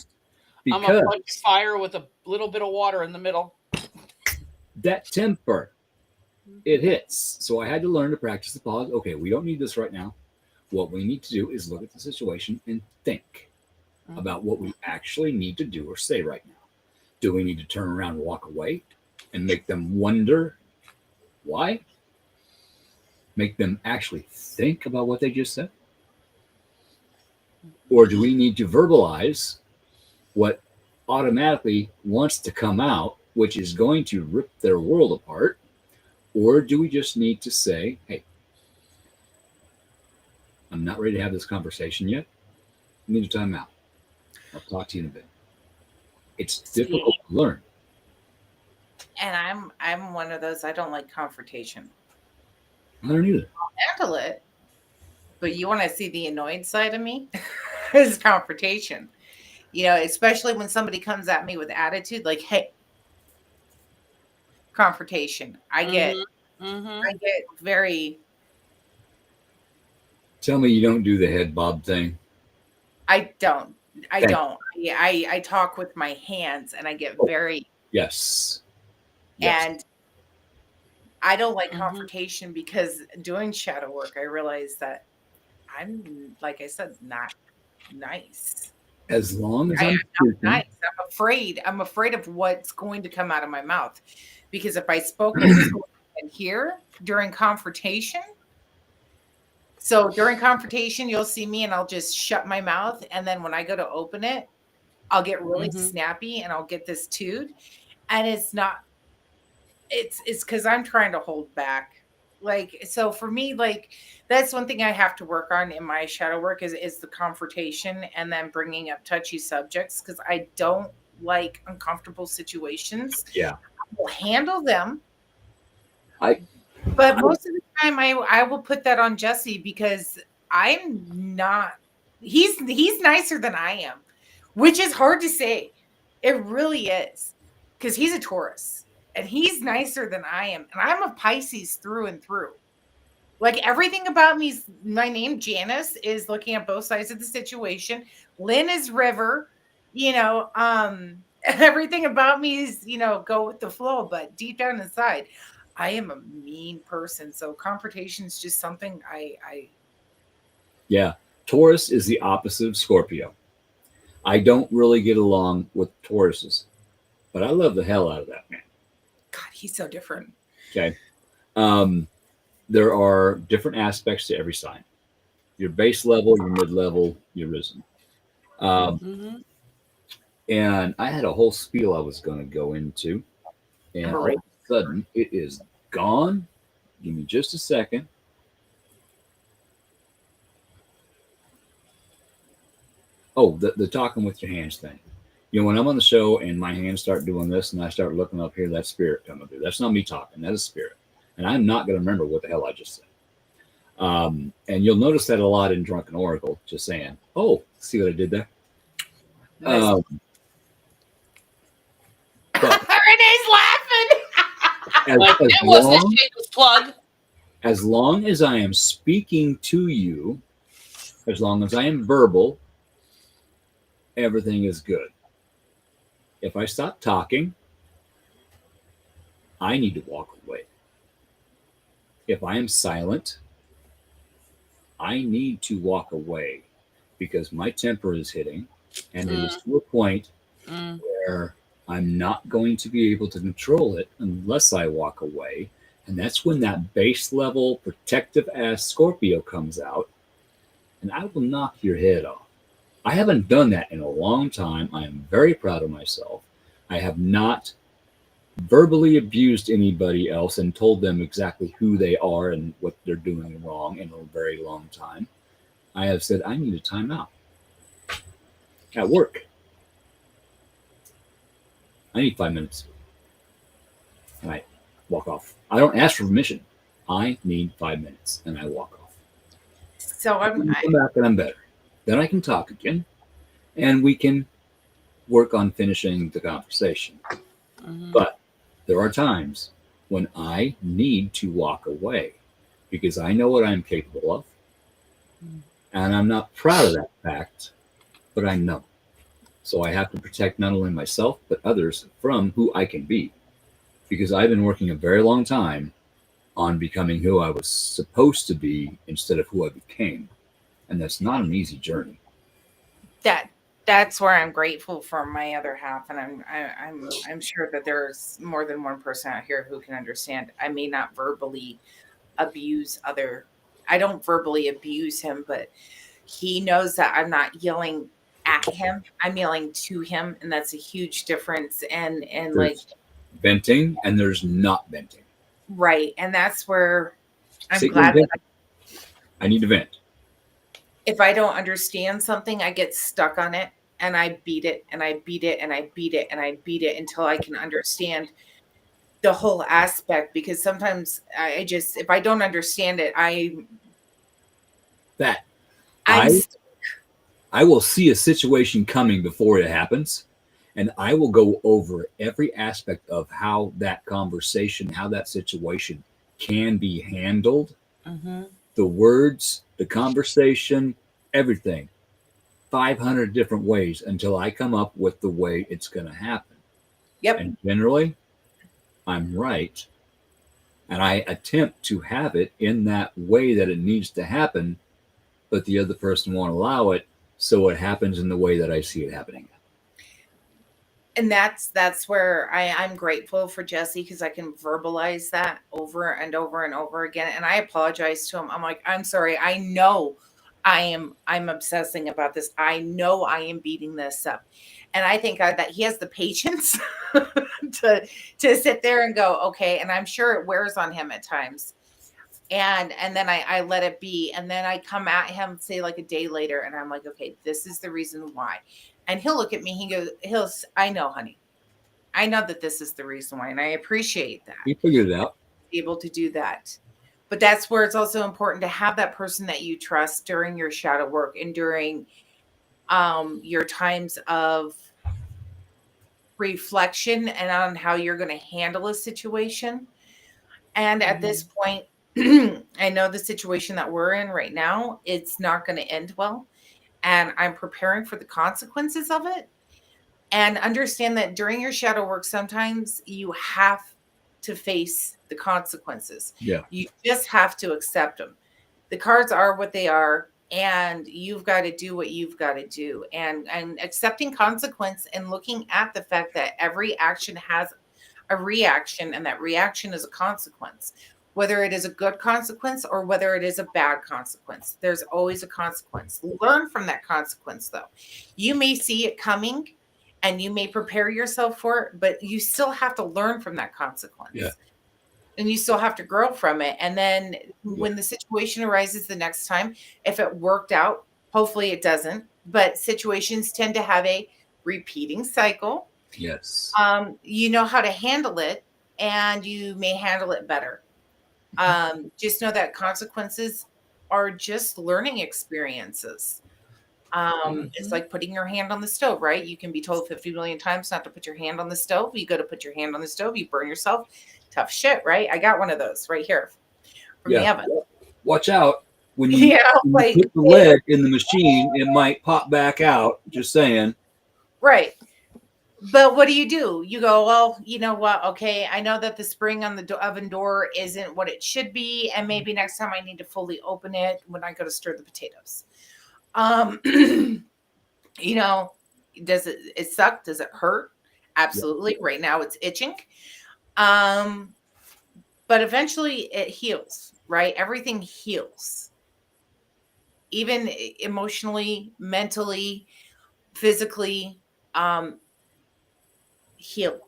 I'm a bunch of fire with a little bit of water in the middle. That temper, it hits. So I had to learn to practice the pause. Okay, we don't need this right now. What we need to do is look at the situation and think about what we actually need to do or say right now. Do we need to turn around and walk away and make them wonder why? Make them actually think about what they just said? Or do we need to verbalize what automatically wants to come out, which is going to rip their world apart? Or do we just need to say, hey, I'm not ready to have this conversation yet. I need a time out. I'll talk to you in a bit. It's difficult to learn. And I'm one of those, I don't like confrontation. I don't either. I'll handle it. But you want to see the annoyed side of me? Is confrontation. You know, especially when somebody comes at me with attitude, like, hey, confrontation. I get very. Tell me you don't do the head bob thing. I don't. I talk with my hands and I get very. Yes. And I don't like confrontation because doing shadow work, I realize that I'm, like I said, not nice. As long as I'm speaking, nice. I'm afraid of what's going to come out of my mouth. Because if I spoke in here during confrontation, so during confrontation, you'll see me and I'll just shut my mouth. And then when I go to open it, I'll get really snappy and I'll get this toot. And it's because I'm trying to hold back. Like, so for me, like, that's one thing I have to work on in my shadow work is the confrontation and then bringing up touchy subjects, because I don't like uncomfortable situations. Yeah. I will handle them. But most of the time I will put that on Jesse, because I'm not, he's nicer than I am, which is hard to say. It really is, because he's a Taurus. And he's nicer than I am. And I'm a Pisces through and through. Like, everything about me, my name, Janice, is looking at both sides of the situation. Lynn is River. You know, everything about me is, you know, go with the flow. But deep down inside, I am a mean person. So confrontation is just something I Yeah. Taurus is the opposite of Scorpio. I don't really get along with Tauruses. But I love the hell out of that man. God, he's so different. Okay. There are different aspects to every sign. Your base level, your mid-level, your risen. And I had a whole spiel I was going to go into. And all of a sudden, it is gone. Give me just a second. Oh, the talking with your hands thing. You know, when I'm on the show and my hands start doing this and I start looking up here, that's spirit coming through. That's not me talking. That is spirit. And I'm not going to remember what the hell I just said. And you'll notice that a lot in Drunken Oracle, just saying, oh, see what I did there? Nice. Renee's laughing. As long as I am speaking to you, as long as I am verbal, everything is good. If I stop talking, I need to walk away. If I am silent, I need to walk away because my temper is hitting, and it is to a point where I'm not going to be able to control it unless I walk away. And that's when that base level protective ass Scorpio comes out, and I will knock your head off. I haven't done that in a long time. I am very proud of myself. I have not verbally abused anybody else and told them exactly who they are and what they're doing wrong in a very long time. I have said, I need a timeout at work. I need 5 minutes. And I walk off. I don't ask for permission. I need 5 minutes, and I walk off. So I come back and I'm better. Then I can talk again, and we can work on finishing the conversation. But there are times when I need to walk away because I know what I'm capable of, and I'm not proud of that fact, but I know. So I have to protect not only myself, but others from who I can be, because I've been working a very long time on becoming who I was supposed to be instead of who I became. And that's not an easy journey. That's where I'm grateful for my other half, and I'm sure that there's more than one person out here who can understand. I may not verbally abuse I don't verbally abuse him, but he knows that I'm not yelling at him. I'm yelling to him, and that's a huge difference. And There's like venting, and there's not venting. Right, and that's where I'm See, glad that I need to vent. if I don't understand something, I get stuck on it and I beat it and I beat it and I beat it and I beat it until I can understand the whole aspect. Because sometimes I just, if I don't understand it, I will see a situation coming before it happens, and I will go over every aspect of how that conversation, how that situation can be handled. The words, the conversation, everything, 500 different ways until I come up with the way it's going to happen. Yep. And generally, I'm right. And I attempt to have it in that way that it needs to happen, but the other person won't allow it. So it happens in the way that I see it happening. And that's where I'm grateful for Jesse, because I can verbalize that over and over and over again. And I apologize to him. I'm like, I'm sorry. I know I'm obsessing about this. I know I am beating this up. And I think that he has the patience to sit there and go, okay. And I'm sure it wears on him at times. And then I let it be. And then I come at him, say like a day later, and I'm like, okay, this is the reason why. And he'll look at me, I know, honey. I know that this is the reason why. And I appreciate that. He figured it out. Able to do that. But that's where it's also important to have that person that you trust during your shadow work and during your times of reflection and on how you're going to handle a situation. And at this point, I know the situation that we're in right now, it's not going to end well. And I'm preparing for the consequences of it. And understand that during your shadow work, sometimes you have to face the consequences. Yeah. You just have to accept them. The cards are what they are, and you've got to do what you've got to do. And accepting consequence and looking at the fact that every action has a reaction, and that reaction is a consequence. Whether it is a good consequence or whether it is a bad consequence, there's always a consequence. Learn from that consequence, though. You may see it coming and you may prepare yourself for it, but you still have to learn from that consequence. Yeah. And you still have to grow from it. And then when the situation arises the next time, if it worked out, hopefully it doesn't, but situations tend to have a repeating cycle. Yes. You know how to handle it, and you may handle it better. Just know that consequences are just learning experiences. It's like putting your hand on the stove, right? You can be told 50 million times not to put your hand on the stove. You go to put your hand on the stove, you burn yourself. Tough shit, right? I got one of those right here from the oven. Watch out when you, when you put the lead in the machine, it might pop back out. Just saying. Right. But what do? You go, well, you know what? Okay, I know that the spring on the oven door isn't what it should be, and maybe next time I need to fully open it when I go to stir the potatoes. You know, does it suck? Does it hurt? Absolutely. Right now it's itching. But eventually it heals, right? Everything heals. Even emotionally, mentally, physically, heal.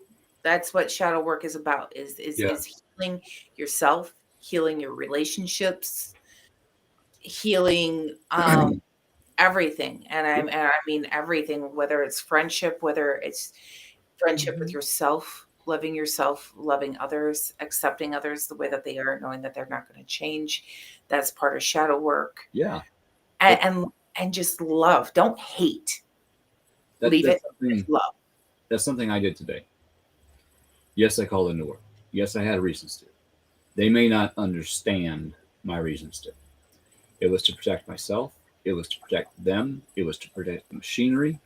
That's what shadow work is about, is healing yourself, healing your relationships, healing everything. And I mean everything, whether it's friendship, whether it's friendship with yourself, loving others, accepting others the way that they are, knowing that they're not going to change. That's part of shadow work. Yeah. And just love. Don't hate. Leave it with love. That's something I did today. Yes, I called into work. Yes, I had reasons to. They may not understand my reasons to. It was to protect myself. It was to protect them. It was to protect the machinery.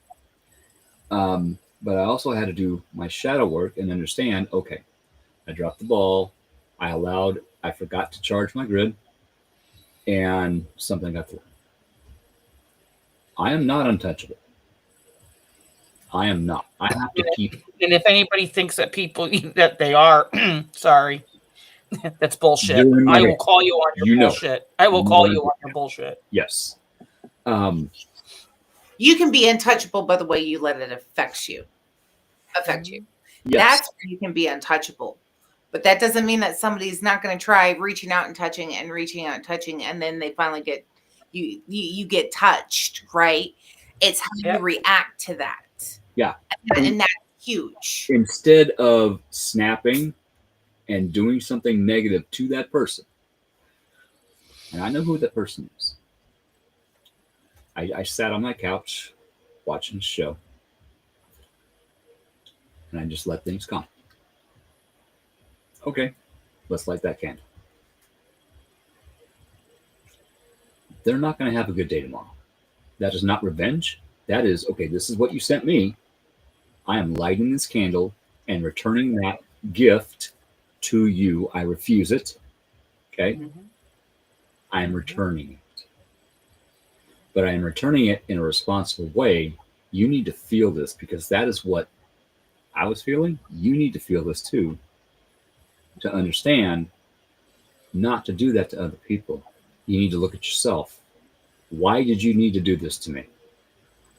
But I also had to do my shadow work and understand, okay, I dropped the ball. I forgot to charge my grid, and something got through. I am not untouchable. I am not. I have to keep. And if anybody thinks that that they are, sorry, that's bullshit. I will call you on your bullshit. I will call you on your bullshit. Yes. You can be untouchable by the way you let it affect you. Yes. That's where you can be untouchable. But that doesn't mean that somebody's not going to try reaching out and touching, and then they finally get you get touched, right? It's how you react to that. Yeah. And that's huge. Instead of snapping and doing something negative to that person, and I know who that person is. I sat on my couch watching the show, and I just let things come. Okay, let's light that candle. They're not going to have a good day tomorrow. That is not revenge. That is, okay, this is what you sent me. I am lighting this candle and returning that gift to you. I refuse it. Okay? I am returning it. But I am returning it in a responsible way. You need to feel this, because that is what I was feeling. You need to feel this too, to understand not to do that to other people. You need to look at yourself. Why did you need to do this to me?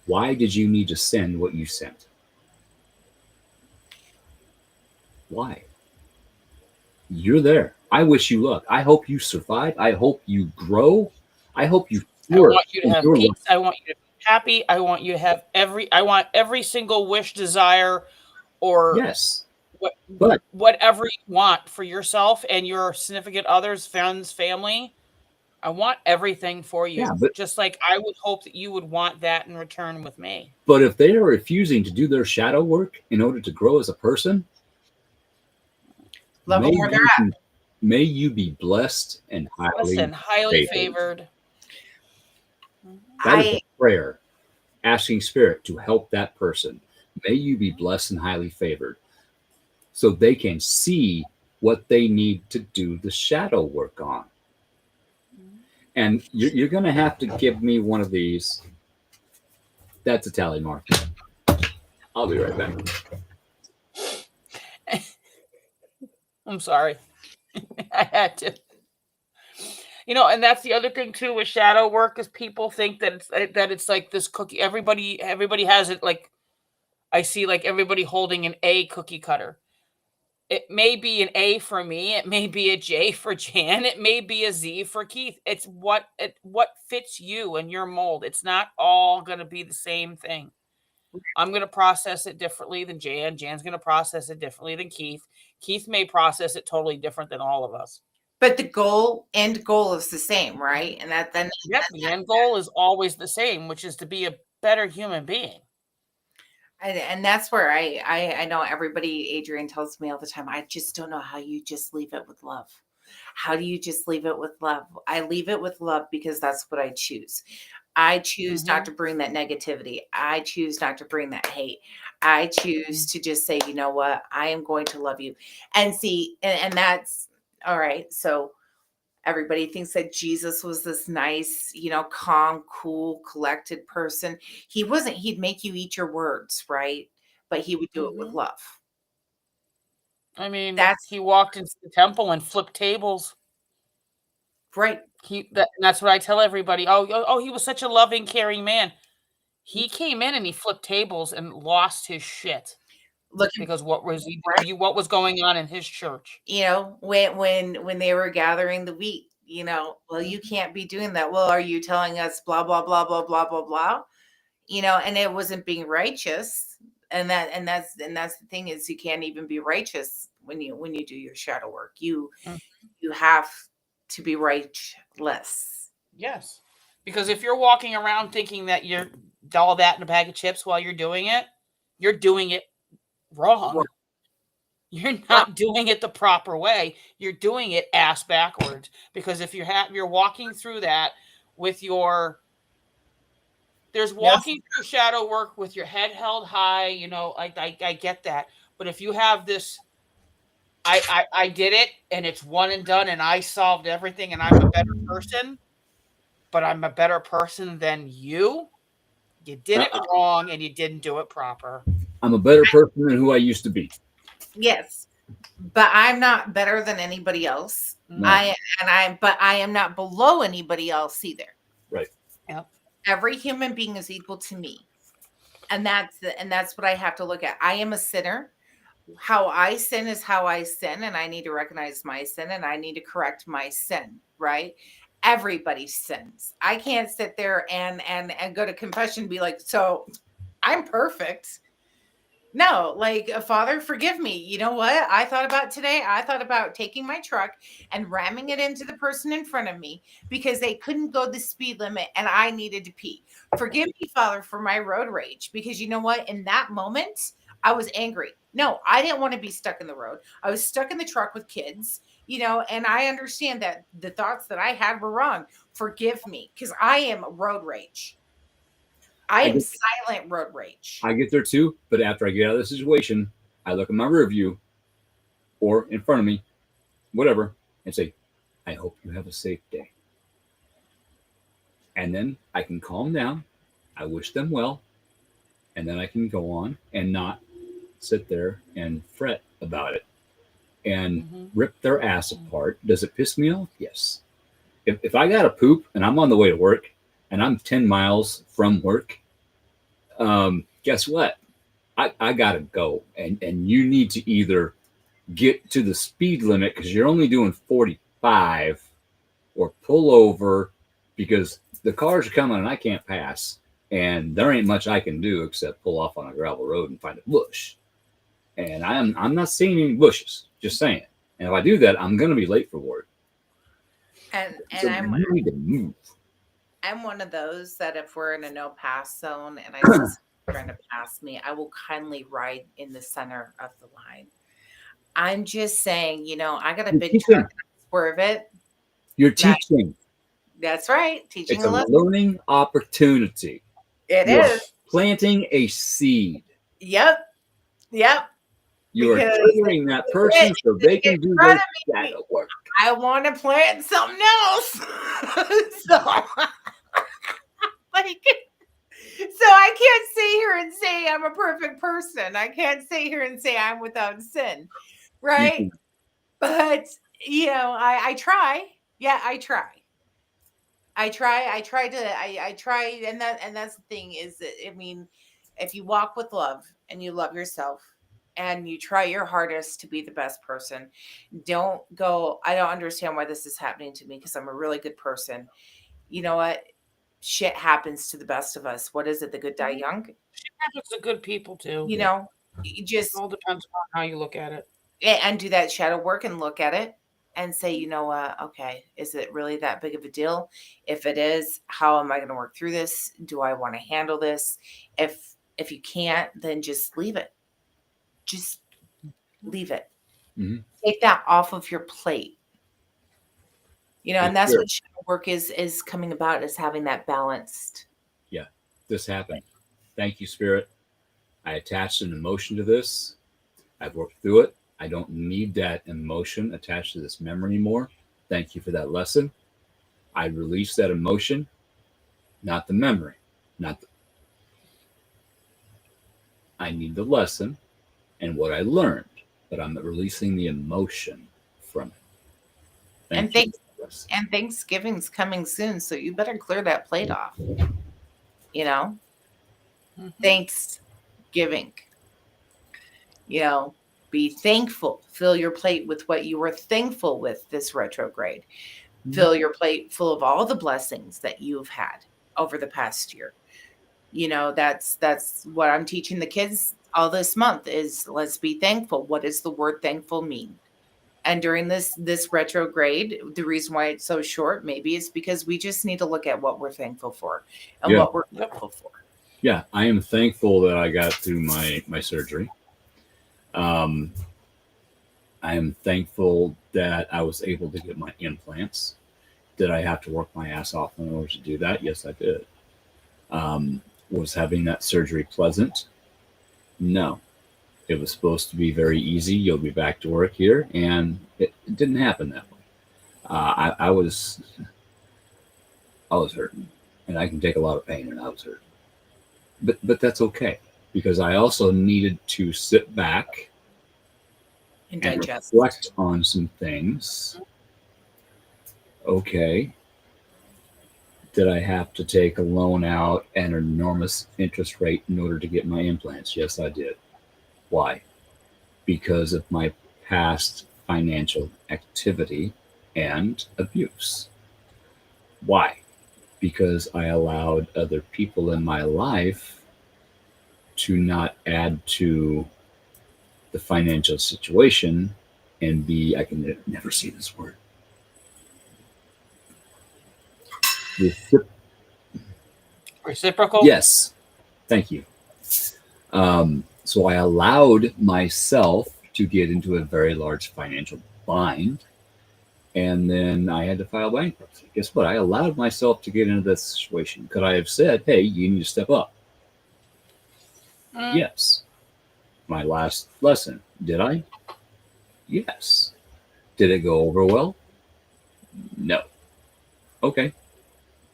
Why did you need to send what you sent? Why? You're there. I wish you luck. I hope you survive. I hope you grow. I hope you flourish. I want you to have peace. I want you to be happy. I want you to have I want every single wish, desire, or yes, whatever you want for yourself and your significant others, friends, family. I want everything for you. Yeah, just like I would hope that you would want that in return with me. But if they are refusing to do their shadow work in order to grow as a person, may you be blessed and highly favored. That is a prayer, asking Spirit to help that person. May you be blessed and highly favored, so they can see what they need to do the shadow work on. And you're going to have to give me one of these. That's a tally mark. I'll be right back. I'm sorry. I had to. And that's the other thing too with shadow work, is people think that it's like this cookie. Everybody has it. Like I see, like everybody holding an A cookie cutter. It may be an A for me. It may be a J for Jan. It may be a Z for Keith. It's what fits you and your mold. It's not all going to be the same thing. I'm going to process it differently than Jan. Jan's going to process it differently than Keith. Keith may process it totally different than all of us. But the end goal is the same, right? And the end goal is always the same, which is to be a better human being. And that's where I know everybody, Adrian tells me all the time, I just don't know how you just leave it with love. How do you just leave it with love? I leave it with love because that's what I choose. I choose not Mhm. to bring that negativity. I choose not to bring that hate. I choose to just say, you know what? I am going to love you. And see, and that's all right. So everybody thinks that Jesus was this nice, calm, cool, collected person. He wasn't. He'd make you eat your words, right? But he would do it with Mhm. love. I mean, That's he walked into the temple and flipped tables. right. That's what I tell everybody. Oh, he was such a loving, caring man. He came in and he flipped tables and lost his shit Look, because what was he right. what was going on in his church? When they were gathering the wheat, well, you can't be doing that. Well, are you telling us blah blah blah blah blah blah blah? And it wasn't being righteous. And that's the thing is you can't even be righteous when you do your shadow work. Mm, You have to be righteous. yes. Because if you're walking around thinking that you're all that in a bag of chips while you're doing it wrong. You're not doing it the proper way. You're doing it ass backwards. Because if you're walking through that with there's Yes. walking through shadow work with your head held high, I get that. But if you have this, I did it and it's one and done and I solved everything and I'm a better person, but I'm a better person than you. You did it wrong and you didn't do it proper. I'm a better person than who I used to be. Yes. But I'm not better than anybody else. No. But I am not below anybody else either. Right. Yep. Every human being is equal to me. And that's what I have to look at. I am a sinner. How I sin is how I sin, and I need to recognize my sin and I need to correct my sin, right? Everybody sins. I can't sit there and go to confession and be like, so I'm perfect. No, like, Father, forgive me. You know what? I thought about today. I thought about taking my truck and ramming it into the person in front of me because they couldn't go the speed limit and I needed to pee. Forgive me, Father, for my road rage because you know what? In that moment, I was angry. No, I didn't want to be stuck in the road. I was stuck in the truck with kids, and I understand that the thoughts that I had were wrong. Forgive me because I am road rage. I am silent road rage. I get there too, but after I get out of the situation, I look at my rear view or in front of me, whatever, and say, I hope you have a safe day. And then I can calm down. I wish them well. And then I can go on and not sit there and fret about it and rip their ass apart. Does it piss me off? Yes. If I got to poop and I'm on the way to work and I'm 10 miles from work, guess what? I gotta go, and you need to either get to the speed limit because you're only doing 45, or pull over because the cars are coming and I can't pass, and there ain't much I can do except pull off on a gravel road and find a bush. And I'm not seeing any bushes, just saying. And if I do that, I'm gonna be late for work. And So you need to move. I'm one of those that if we're in a no pass zone and I see someone trying to pass me, I will kindly ride in the center of the line. I'm just saying, I got a You're big teaching. truck, swerve it. You're teaching. That's right. Teaching It's a a lesson. learning opportunity. It You're is. planting a seed. Yep. You are Because triggering that person so they can do their shadow work. I want to plant something else. So I can't sit here and say I'm a perfect person. I can't sit here and say I'm without sin. Right? But I try. Yeah, I try. I try, and that's the thing is that, I mean, if you walk with love and you love yourself and you try your hardest to be the best person, don't go, I don't understand why this is happening to me because I'm a really good person. You know what? Shit happens to the best of us. What is it? The good die young? Shit happens to good people too. You just It all depends on how you look at it. and do that shadow work and look at it and say, you know what? Okay, is it really that big of a deal? If it is, how am I going to work through this? Do I want to handle this? If you can't, then just leave it. Just leave it. Mm-hmm. Take that off of your plate. And that's what shadow work is coming about, is having that balanced this happened. Thank you, Spirit. I attached an emotion to this. I've worked through it. I don't need that emotion attached to this memory anymore. Thank you for that lesson. I release that emotion, not the memory. I need the lesson and what I learned, but I'm releasing the emotion from it. And Thanksgiving's coming soon, so you better clear that plate off. You know, Thanksgiving. You know, be thankful. Fill your plate with what you were thankful with this retrograde. Fill your plate full of all the blessings that you've had over the past year. You know, that's what I'm teaching the kids all this month is let's be thankful. What does the word thankful mean? And during this retrograde, the reason why it's so short, maybe it's because we just need to look at what we're thankful for and what we're grateful for. Yeah, I am thankful that I got through my surgery. I am thankful that I was able to get my implants. Did I have to work my ass off in order to do that? Yes, I did. Was having that surgery pleasant? No. It was supposed to be very easy. You'll be back to work here, and it didn't happen that way. I was hurting, and I can take a lot of pain, and I was hurting. But that's okay, because I also needed to sit back and reflect on some things. Okay. Did I have to take a loan out at an enormous interest rate in order to get my implants? Yes, I did. Why? Because of my past financial activity and abuse. Why? Because I allowed other people in my life to not add to the financial situation and be, I can never see this word. Reciprocal? Yes. Thank you. So I allowed myself to get into a very large financial bind, and then I had to file bankruptcy. Guess what? I allowed myself to get into this situation. Could I have said, hey, you need to step up? Yes. My last lesson. Did I? Yes. Did it go over well? No. Okay.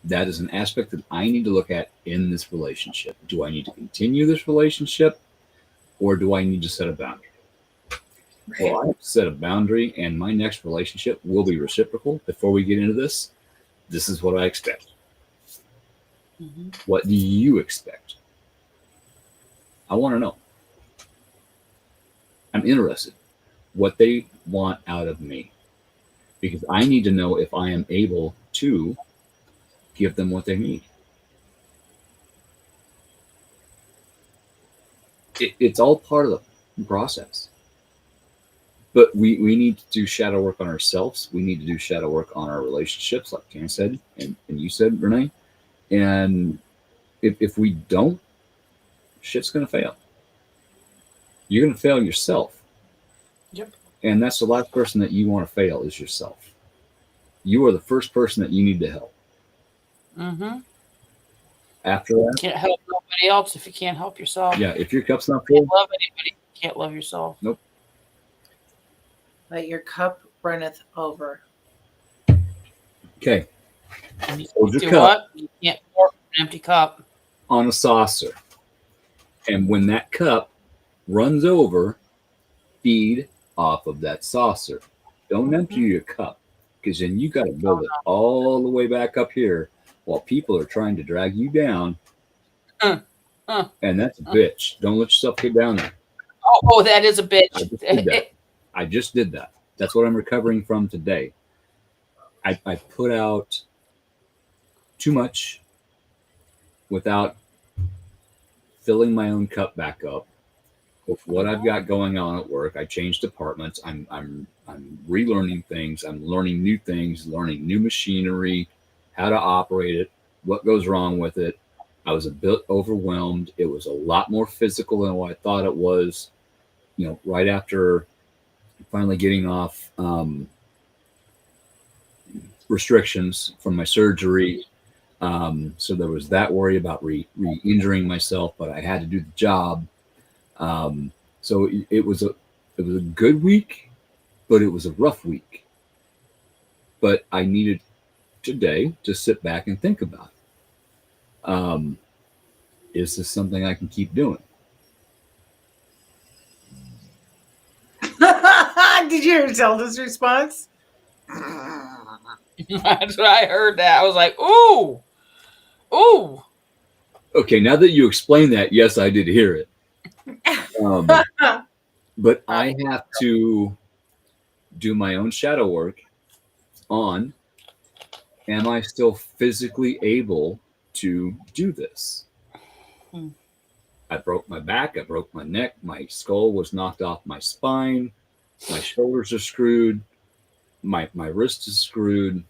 That is an aspect that I need to look at in this relationship. Do I need to continue this relationship, or do I need to set a boundary? Right. Well, I have to set a boundary, and my next relationship will be reciprocal. Before we get into this is what I expect. What do you expect? I want to know. I'm interested what they want out of me, because I need to know if I am able to give them what they need. It's all part of the process. But we need to do shadow work on ourselves. We need to do shadow work on our relationships, like Jan said, and you said, Renee. And if we don't, shit's going to fail. You're going to fail yourself. Yep. And that's the last person that you want to fail is yourself. You are the first person that you need to help. After that, you can't help nobody else if you can't help yourself. Yeah, if your cup's not You full, can't love anybody. You can't love yourself. Nope. Let your cup runneth over. Okay. Hold your cup. What? You can't pour an empty cup on a saucer. And when that cup runs over, feed off of that saucer. Don't empty your cup, because then you got to build it all the way back up here while people are trying to drag you down. And that's a bitch. Don't let yourself get down there. Oh, that is a bitch. I just did that. That's what I'm recovering from today. I put out too much without filling my own cup back up with what I've got going on at work. I changed departments. I'm relearning things. I'm learning new things, learning new machinery, how to operate it, what goes wrong with it. I was a bit overwhelmed. It was a lot more physical than what I thought it was. You know, right after finally getting off restrictions from my surgery, So there was that worry about re-injuring myself, but I had to do the job. So it was a good week, but it was a rough week. But I needed today to sit back and think about it. Is this something I can keep doing? Did you hear Zelda's response? That's what I heard. That I was like, ooh, ooh. Okay, now that you explained that, yes, I did hear it. But I have to do my own shadow work on, am I still physically able to do this? I broke my back, I broke my neck, my skull was knocked off my spine, my shoulders are screwed, my wrist is screwed.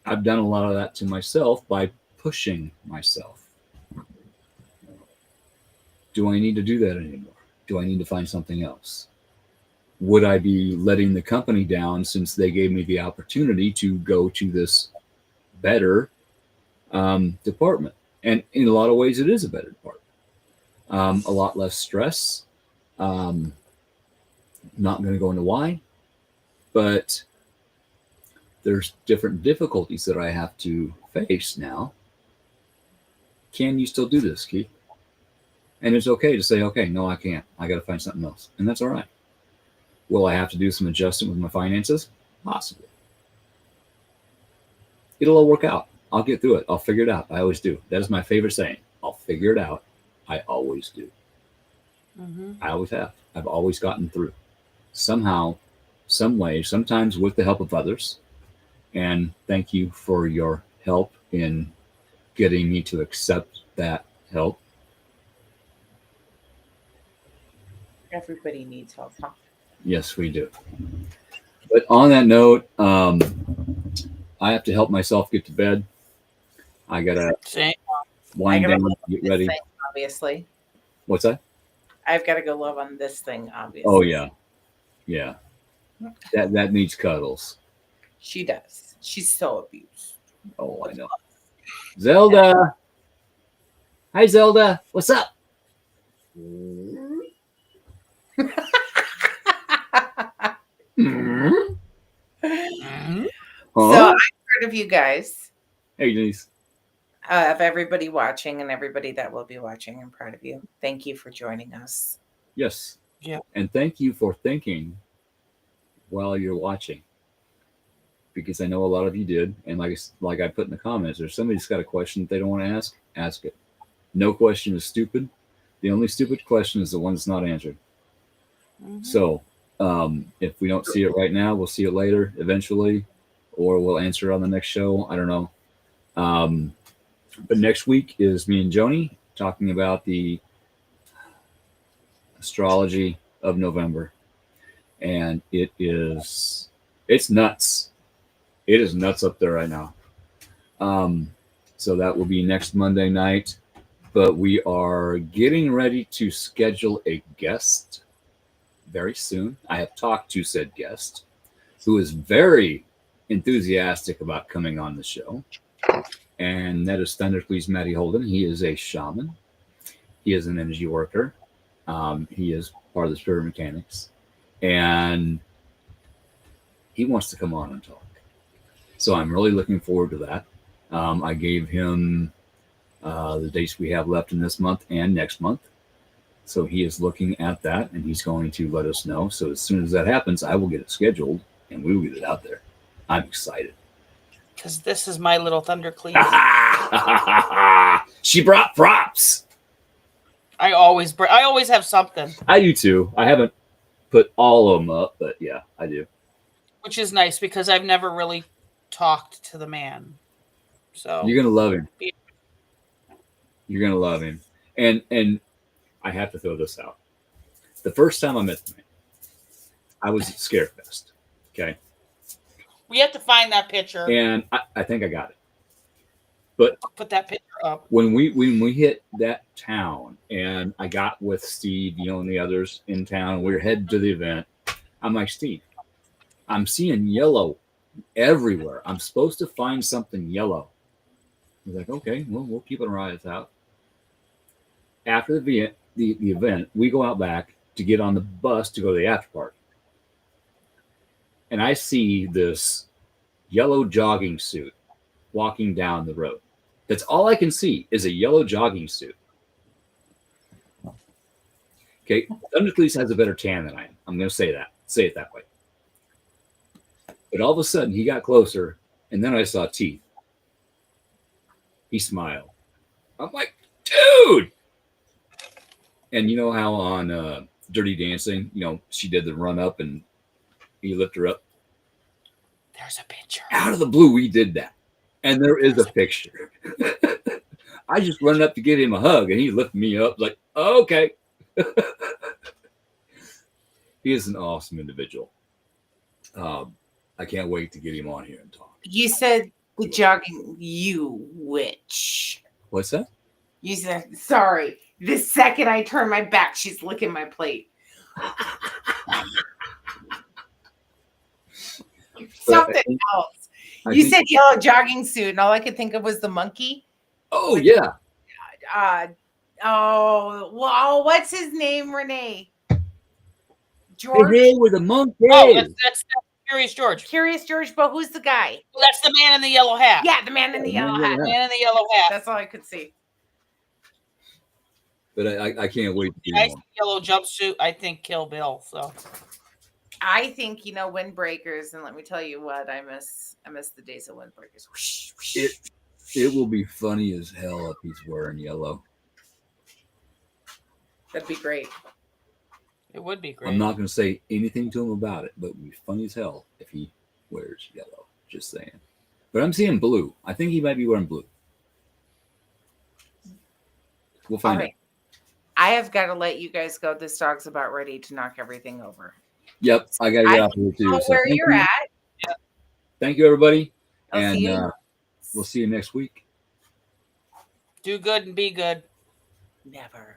I've done a lot of that to myself by pushing myself. Do I need to do that anymore? Do I need to find something else? Would I be letting the company down since they gave me the opportunity to go to this better department? And in a lot of ways, it is a better department. A lot less stress. Not going to go into why, but there's different difficulties that I have to face now. Can you still do this, Keith? And it's okay to say, okay, no, I can't. I got to find something else. And that's all right. Will I have to do some adjustment with my finances? Possibly. It'll all work out. I'll get through it. I'll figure it out. I always do. That is my favorite saying. I'll figure it out. I always do. I always have. I've always gotten through. Somehow, some way, sometimes with the help of others. And thank you for your help in getting me to accept that help. Everybody needs help, huh? Yes, we do. But on that note, I have to help myself get to bed. I gotta wind down, get ready. Thing, obviously. What's that? I've got to go love on this thing, obviously. Oh yeah. That needs cuddles. She does. She's so abused. Oh, I know. Zelda. Hi, Zelda. What's up? So I'm proud of you guys. Hey, Denise. Of everybody watching and everybody that will be watching. I'm proud of you. Thank you for joining us. Yes. Yeah. And thank you for thinking while you're watching, because I know a lot of you did. And like I put in the comments, if somebody's got a question that they don't want to ask it. No question is stupid. The only stupid question is the one that's not answered. So if we don't see it right now, we'll see it later, eventually, or we'll answer it on the next show. I don't know. But next week is me and Joni talking about the astrology of November. And it's nuts. It is nuts up there right now. So that will be next Monday night. But we are getting ready to schedule a guest very soon. I have talked to said guest, who is very enthusiastic about coming on the show. And that is Thundercleese Matty Holden. He is a shaman. He is an energy worker. He is part of the spirit mechanics. And he wants to come on and talk. So I'm really looking forward to that. I gave him the dates we have left in this month and next month. So he is looking at that, and he's going to let us know. So as soon as that happens, I will get it scheduled, and we will get it out there. I'm excited. Because this is my little Thundercleese. She brought props. I always have something. I do too. I haven't put all of them up, but yeah, I do. Which is nice because I've never really talked to the man. So you're gonna love him. You're gonna love him. And I have to throw this out. The first time I met the man, I was at Scarefest. Okay. We have to find that picture. And I think I got it. But put that picture up. When we hit that town, and I got with Steve, and the others in town, we were headed to the event. I'm like, Steve, I'm seeing yellow everywhere. I'm supposed to find something yellow. He's like, okay, well, we'll keep our eyes out. After the event, we go out back to get on the bus to go to the after party. And I see this yellow jogging suit walking down the road. That's all I can see is a yellow jogging suit. Okay, Thundercleese has a better tan than I am. I'm going to say that. Say it that way. But all of a sudden, he got closer, and then I saw teeth. He smiled. I'm like, dude! And you know how on Dirty Dancing, she did the run up and he lifted her up? There's a picture. Out of the blue, we did that. And there is a picture. I just run up to get him a hug, and he lifted me up like, oh, okay. He is an awesome individual. I can't wait to get him on here and talk. You said the jogging witch. What's that? You said, sorry. The second I turn my back, she's licking my plate. Something else. You said yellow jogging suit, and all I could think of was the monkey. Oh, yeah. What's his name, Renee? George? Renee with a monkey. Oh, that's Curious George. Curious George, but who's the guy? Well, that's the man in the yellow hat. Yeah, the man in the yellow hat. The man in the yellow hat. That's all I could see. But I can't wait to Nice yellow jumpsuit. I think Kill Bill. So I think windbreakers, and let me tell you what, I miss the days of windbreakers. Whoosh, whoosh. It will be funny as hell if he's wearing yellow. That'd be great. It would be great. I'm not going to say anything to him about it, but it would be funny as hell if he wears yellow. Just saying. But I'm seeing blue. I think he might be wearing blue. We'll find out. I have got to let you guys go. This dog's about ready to knock everything over. Yep, I got to get off here too. Know where you're at. Thank you, everybody. I'll see you. We'll see you next week. Do good and be good. Never.